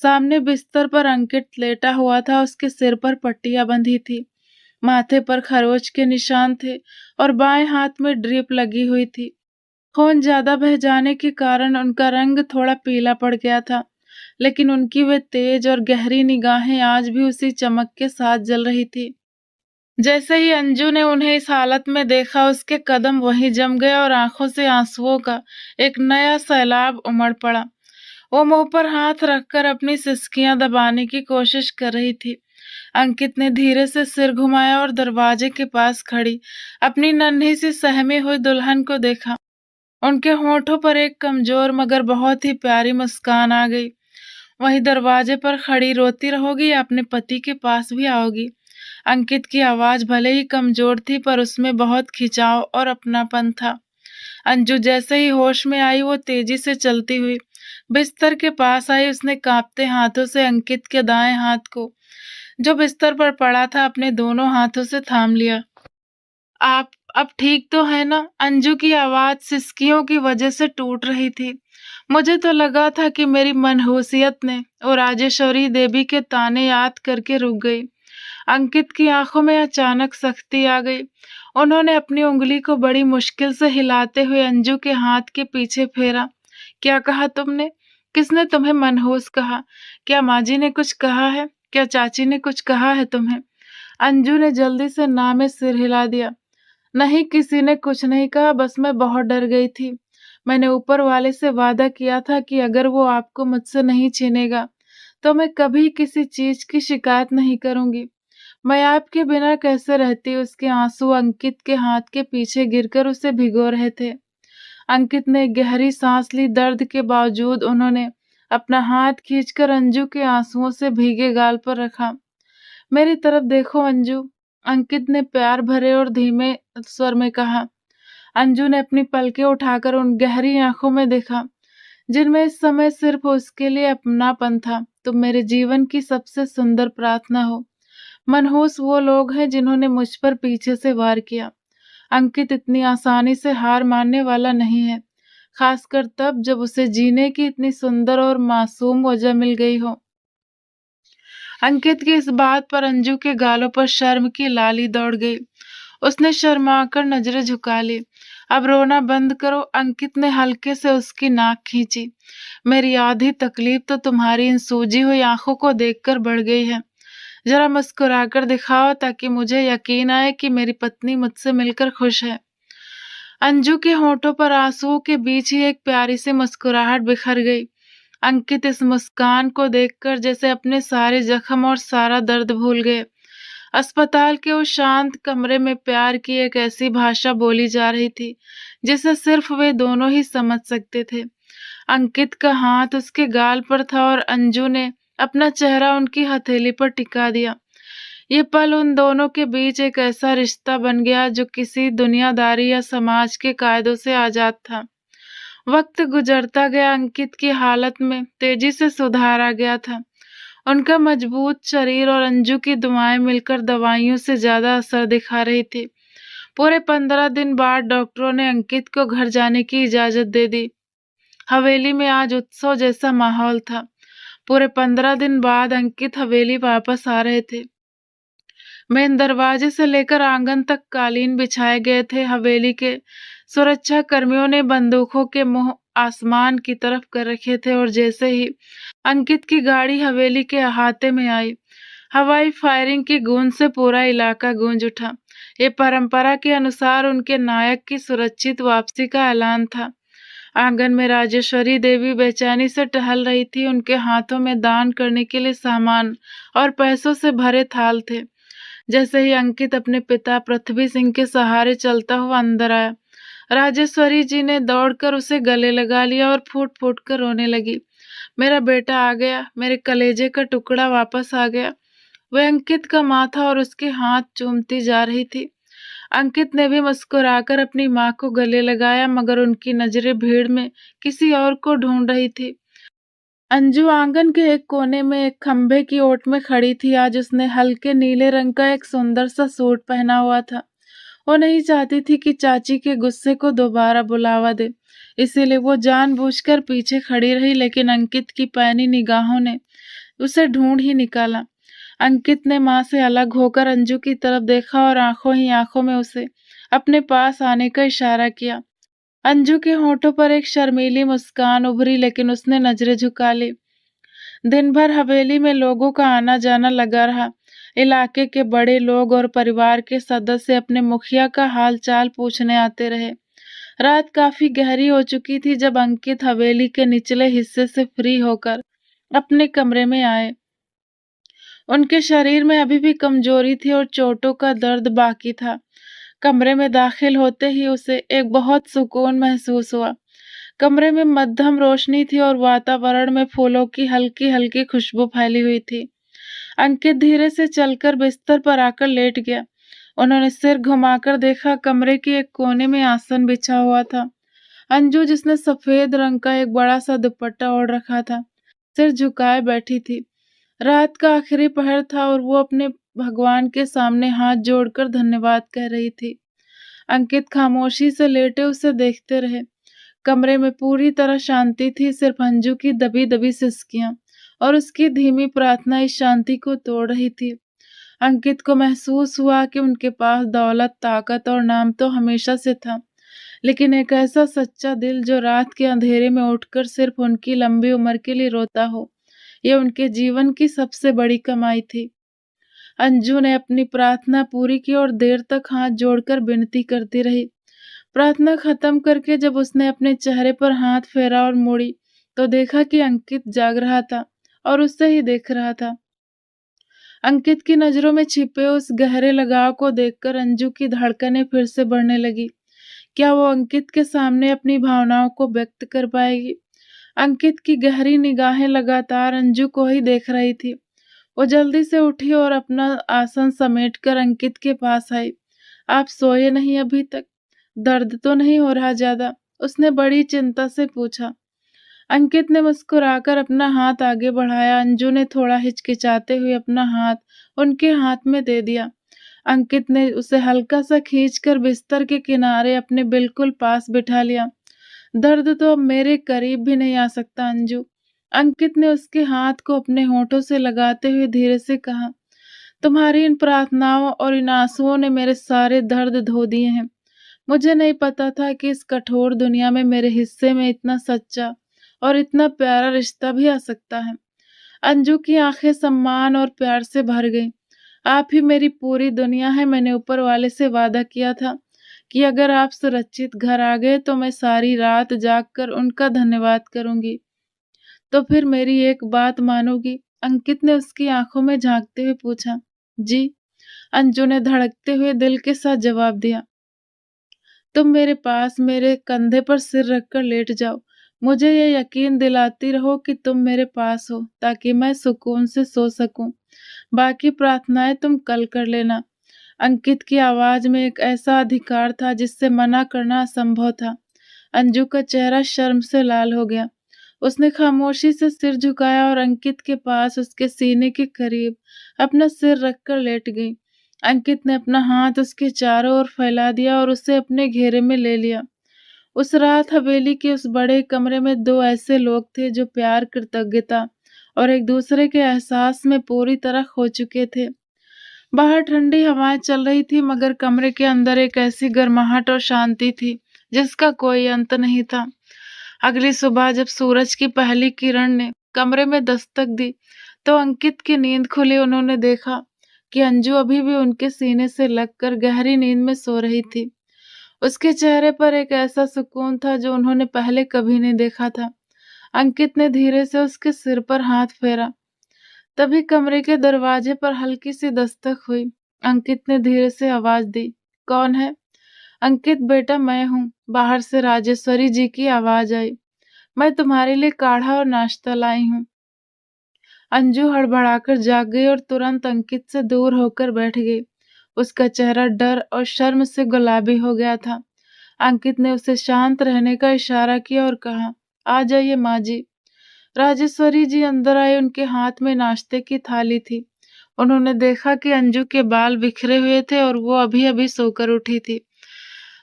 सामने बिस्तर पर अंकित लेटा हुआ था। उसके सिर पर पट्टियां बंधी थी, माथे पर खरोच के निशान थे और बाएं हाथ में ड्रिप लगी हुई थी। खून ज्यादा बह जाने के कारण उनका रंग थोड़ा पीला पड़ गया था, लेकिन उनकी वे तेज और गहरी निगाहें आज भी उसी चमक के साथ जल रही थी। जैसे ही अंजू ने उन्हें इस हालत में देखा, उसके कदम वहीं जम गए और आंखों से आंसुओं का एक नया सैलाब उमड़ पड़ा। वो मुंह पर हाथ रखकर अपनी सिसकियां दबाने की कोशिश कर रही थी। अंकित ने धीरे से सिर घुमाया और दरवाजे के पास खड़ी अपनी नन्ही सी सहमी हुई दुल्हन को देखा। उनके होठों पर एक कमजोर मगर बहुत ही प्यारी मुस्कान आ गई। वहीं दरवाजे पर खड़ी रोती रहोगी या अपने पति के पास भी आओगी? अंकित की आवाज भले ही कमजोर थी, पर उसमें बहुत खिंचाव और अपनापन था। अंजू जैसे ही होश में आई, वो तेजी से चलती हुई बिस्तर के पास आई। उसने कांपते हाथों से अंकित के दाएं हाथ को, जो बिस्तर पर पड़ा था, अपने दोनों हाथों से थाम लिया। आप अब ठीक तो है ना? अंजू की आवाज सिसकियों की वजह से टूट रही थी। मुझे तो लगा था कि मेरी मनहूसियत ने और राजेश्वरी देवी के ताने याद करके रुक गई। अंकित की आंखों में अचानक सख्ती आ गई। उन्होंने अपनी उंगली को बड़ी मुश्किल से हिलाते हुए अंजू के हाथ के पीछे फेरा। क्या कहा तुमने? किसने तुम्हें मनहूस कहा? क्या माँ जी ने कुछ कहा है? क्या चाची ने कुछ कहा है तुम्हें? अंजू ने जल्दी से ना में सिर हिला दिया। नहीं, किसी ने कुछ नहीं कहा, बस मैं बहुत डर गई थी। मैंने ऊपर वाले से वादा किया था कि अगर वो आपको मुझसे नहीं छीनेगा तो मैं कभी किसी चीज की शिकायत नहीं करूंगी। मैं आपके बिना कैसे रहती? उसके आंसू अंकित के हाथ के पीछे गिरकर उसे भिगो रहे थे। अंकित ने गहरी सांस ली। दर्द के बावजूद उन्होंने अपना हाथ खींचकर अंजू के आंसुओं से भीगे गाल पर रखा। मेरी तरफ देखो अंजू, अंकित ने प्यार भरे और धीमे स्वर में कहा। अंजू ने अपनी पलकें उठाकर उन गहरी आंखों में देखा, जिनमें इस समय सिर्फ उसके लिए अपनापन था। तुम मेरे जीवन की सबसे सुंदर प्रार्थना हो। मनहूस वो लोग हैं जिन्होंने मुझ पर पीछे से वार किया। अंकित इतनी आसानी से हार मानने वाला नहीं है, खासकर तब जब उसे जीने की इतनी सुंदर और मासूम वजह मिल गई हो। अंकित की इस बात पर अंजू के गालों पर शर्म की लाली दौड़ गई। उसने शर्माकर नजरें झुका ली। अब रोना बंद करो। अंकित ने हल्के से उसकी नाक खींची। मेरी आधी तकलीफ तो तुम्हारी इन सूजी हुई आंखों को देखकर बढ़ गई है। जरा मुस्कुराकर दिखाओ ताकि मुझे यकीन आए कि मेरी पत्नी मुझसे मिलकर खुश है। अंजू के होठों पर आंसुओं के बीच ही एक प्यारी सी मुस्कुराहट बिखर गई। अंकित इस मुस्कान को देखकर जैसे अपने सारे जख्म और सारा दर्द भूल गए। अस्पताल के उस शांत कमरे में प्यार की एक ऐसी भाषा बोली जा रही थी जिसे सिर्फ वे दोनों ही समझ सकते थे। अंकित का हाथ उसके गाल पर था और अंजू ने अपना चेहरा उनकी हथेली पर टिका दिया। ये पल उन दोनों के बीच एक ऐसा रिश्ता बन गया जो किसी दुनियादारी या समाज के कायदों से आजाद था। वक्त गुजरता गया। अंकित की हालत में तेजी से सुधार आ गया था। उनका मजबूत शरीर और अंजू की दुआएं मिलकर दवाइयों से ज्यादा असर दिखा रही थी। पूरे 15 दिन बाद डॉक्टरों ने अंकित को घर जाने की इजाजत दे दी। हवेली में आज उत्सव जैसा माहौल था। पूरे 15 दिन बाद अंकित हवेली वापस आ रहे थे। मेन दरवाजे से लेकर आंगन तक कालीन बिछाए गए थे। हवेली के सुरक्षा कर्मियों ने बंदूकों के मुंह आसमान की तरफ कर रखे थे और जैसे ही अंकित की गाड़ी हवेली के अहाते में आई, हवाई फायरिंग की गूंज से पूरा इलाका गूंज उठा। ये परंपरा के अनुसार उनके नायक की सुरक्षित वापसी का ऐलान था। आंगन में राजेश्वरी देवी बेचैनी से टहल रही थी। उनके हाथों में दान करने के लिए सामान और पैसों से भरे थाल थे। जैसे ही अंकित अपने पिता पृथ्वी सिंह के सहारे चलता हुआ अंदर आया, राजेश्वरी जी ने दौड़कर उसे गले लगा लिया और फूट फूट कर रोने लगी। मेरा बेटा आ गया, मेरे कलेजे का टुकड़ा वापस आ गया। वह अंकित का माथा और उसके हाथ चूमती जा रही थी। अंकित ने भी मुस्कुराकर अपनी माँ को गले लगाया, मगर उनकी नजरें भीड़ में किसी और को ढूंढ रही थी। अंजू आंगन के एक कोने में एक खंभे की ओट में खड़ी थी। आज उसने हल्के नीले रंग का एक सुंदर सा सूट पहना हुआ था। वो नहीं चाहती थी कि चाची के गुस्से को दोबारा बुलावा दे, इसीलिए वो जानबूझकर पीछे खड़ी रही, लेकिन अंकित की पैनी निगाहों ने उसे ढूंढ ही निकाला। अंकित ने माँ से अलग होकर अंजू की तरफ देखा और आंखों ही आंखों में उसे अपने पास आने का इशारा किया। अंजू के होठों पर एक शर्मीली मुस्कान उभरी, लेकिन उसने नजरें झुका ली। दिन भर हवेली में लोगों का आना जाना लगा रहा। इलाके के बड़े लोग और परिवार के सदस्य अपने मुखिया का हाल चाल पूछने आते रहे। रात काफी गहरी हो चुकी थी जब अंकित हवेली के निचले हिस्से से फ्री होकर अपने कमरे में आए। उनके शरीर में अभी भी कमजोरी थी और चोटों का दर्द बाकी था। कमरे में दाखिल होते ही उसे एक बहुत सुकून महसूस हुआ। कमरे में मध्यम रोशनी थी और वातावरण में फूलों की हल्की हल्की खुशबू फैली हुई थी। अंकित धीरे से चलकर बिस्तर पर आकर लेट गया। उन्होंने सिर घुमाकर देखा, कमरे के एक कोने में आसन बिछा हुआ था। अंजू, जिसने सफेद रंग का एक बड़ा सा दुपट्टा ओढ़ रखा था, सिर झुकाए बैठी थी। रात का आखिरी पहर था और वो अपने भगवान के सामने हाथ जोड़कर धन्यवाद कह रही थी। अंकित खामोशी से लेटे उसे देखते रहे। कमरे में पूरी तरह शांति थी, सिर्फ अंजू की दबी दबी सिसकियां और उसकी धीमी प्रार्थना इस शांति को तोड़ रही थी। अंकित को महसूस हुआ कि उनके पास दौलत, ताकत और नाम तो हमेशा से था, लेकिन एक ऐसा सच्चा दिल जो रात के अंधेरे में उठकर सिर्फ उनकी लंबी उम्र के लिए रोता हो, ये उनके जीवन की सबसे बड़ी कमाई थी। अंजू ने अपनी प्रार्थना पूरी की और देर तक हाथ जोड़कर विनती करती रही। प्रार्थना खत्म करके जब उसने अपने चेहरे पर हाथ फेरा और मुड़ी, तो देखा कि अंकित जाग रहा था और उससे ही देख रहा था। अंकित की नजरों में छिपे उस गहरे लगाव को देखकर अंजू की धड़कनें फिर से बढ़ने लगी। क्या वो अंकित के सामने अपनी भावनाओं को व्यक्त कर पाएगी? अंकित की गहरी निगाहें लगातार अंजू को ही देख रही थी। वो जल्दी से उठी और अपना आसन समेटकर अंकित के पास आई। आप सोए नहीं अभी तक? दर्द तो नहीं हो रहा ज्यादा? उसने बड़ी चिंता से पूछा। अंकित ने मुस्कुराकर अपना हाथ आगे बढ़ाया। अंजू ने थोड़ा हिचकिचाते हुए अपना हाथ उनके हाथ में दे दिया। अंकित ने उसे हल्का सा खींचकर बिस्तर के किनारे अपने बिल्कुल पास बिठा लिया। दर्द तो अब मेरे करीब भी नहीं आ सकता अंजू। अंकित ने उसके हाथ को अपने होठों से लगाते हुए धीरे से कहा, तुम्हारी इन प्रार्थनाओं और इन आंसुओं ने मेरे सारे दर्द धो दिए हैं। मुझे नहीं पता था कि इस कठोर दुनिया में मेरे हिस्से में इतना सच्चा और इतना प्यारा रिश्ता भी आ सकता है। अंजू की आंखें सम्मान और प्यार से भर गईं। आप ही मेरी पूरी दुनिया है। मैंने ऊपर वाले से वादा किया था कि अगर आप सुरक्षित घर आ गए तो मैं सारी रात जागकर उनका धन्यवाद करूंगी। तो फिर मेरी एक बात मानोगी? अंकित ने उसकी आंखों में झांकते हुए पूछा। जी, अंजू ने धड़कते हुए दिल के साथ जवाब दिया। तुम मेरे पास मेरे कंधे पर सिर रखकर लेट जाओ। मुझे ये यकीन दिलाती रहो कि तुम मेरे पास हो, ताकि मैं सुकून से सो सकूं। बाकी प्रार्थनाएं तुम कल कर लेना। अंकित की आवाज में एक ऐसा अधिकार था जिससे मना करना असंभव था। अंजू का चेहरा शर्म से लाल हो गया। उसने खामोशी से सिर झुकाया और अंकित के पास उसके सीने के करीब अपना सिर रखकर लेट गई। अंकित ने अपना हाथ उसके चारों ओर फैला दिया और उसे अपने घेरे में ले लिया। उस रात हवेली के उस बड़े कमरे में दो ऐसे लोग थे जो प्यार, कृतज्ञता और एक दूसरे के एहसास में पूरी तरह खो चुके थे। बाहर ठंडी हवाएं चल रही थी, मगर कमरे के अंदर एक ऐसी गर्माहट और शांति थी जिसका कोई अंत नहीं था। अगली सुबह जब सूरज की पहली किरण ने कमरे में दस्तक दी, तो अंकित की नींद खुली। उन्होंने देखा कि अंजू अभी भी उनके सीने से लगकर गहरी नींद में सो रही थी। उसके चेहरे पर एक ऐसा सुकून था जो उन्होंने पहले कभी नहीं देखा था। अंकित ने धीरे से उसके सिर पर हाथ फेरा। तभी कमरे के दरवाजे पर हल्की सी दस्तक हुई। अंकित ने धीरे से आवाज दी, कौन है? अंकित, बेटा मैं हूँ। बाहर से राजेश्वरी जी की आवाज आई। मैं तुम्हारे लिए काढ़ा और नाश्ता लाई हूँ। अंजू हड़बड़ाकर जाग गई और तुरंत अंकित से दूर होकर बैठ गई। उसका चेहरा डर और शर्म से गुलाबी हो गया था। अंकित ने उसे शांत रहने का इशारा किया और कहा, आ जाइए माँ जी। राजेश्वरी जी अंदर आए। उनके हाथ में नाश्ते की थाली थी। उन्होंने देखा कि अंजू के बाल बिखरे हुए थे और वो अभी अभी सोकर उठी थी।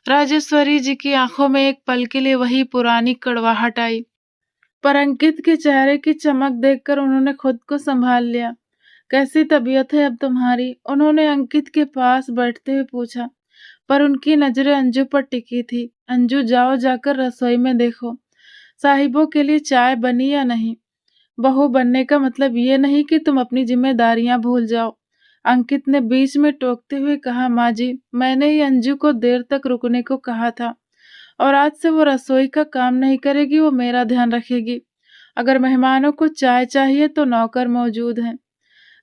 राजेश्वरी जी की आंखों में एक पल के लिए वही पुरानी कड़वाहट आई, पर अंकित के चेहरे की चमक देखकर उन्होंने खुद को संभाल लिया। कैसी तबीयत है अब तुम्हारी? उन्होंने अंकित के पास बैठते हुए पूछा, पर उनकी नजरें अंजू पर टिकी थी। अंजू, जाओ जाकर रसोई में देखो, साहिबों के लिए चाय बनी या नहीं। बहू बनने का मतलब ये नहीं कि तुम अपनी जिम्मेदारियां भूल जाओ, अंकित ने बीच में टोकते हुए कहा। माँ जी, मैंने ही अंजू को देर तक रुकने को कहा था, और आज से वो रसोई का काम नहीं करेगी, वो मेरा ध्यान रखेगी। अगर मेहमानों को चाय चाहिए तो नौकर मौजूद हैं।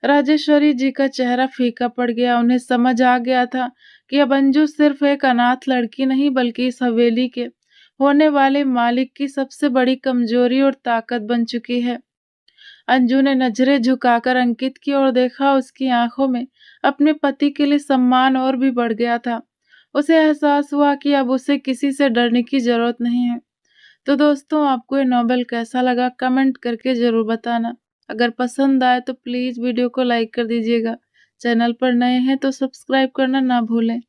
राजेश्वरी जी का चेहरा फीका पड़ गया। उन्हें समझ आ गया था कि अब अंजू सिर्फ एक अनाथ लड़की नहीं, बल्कि इस हवेली के होने वाले मालिक की सबसे बड़ी कमजोरी और ताकत बन चुकी है। अंजू ने नजरें झुकाकर अंकित की ओर देखा। उसकी आंखों में अपने पति के लिए सम्मान और भी बढ़ गया था। उसे एहसास हुआ कि अब उसे किसी से डरने की जरूरत नहीं है। तो दोस्तों, आपको ये नॉवेल कैसा लगा कमेंट करके जरूर बताना। अगर पसंद आए तो प्लीज वीडियो को लाइक कर दीजिएगा। चैनल पर नए हैं तो सब्सक्राइब करना ना भूलें।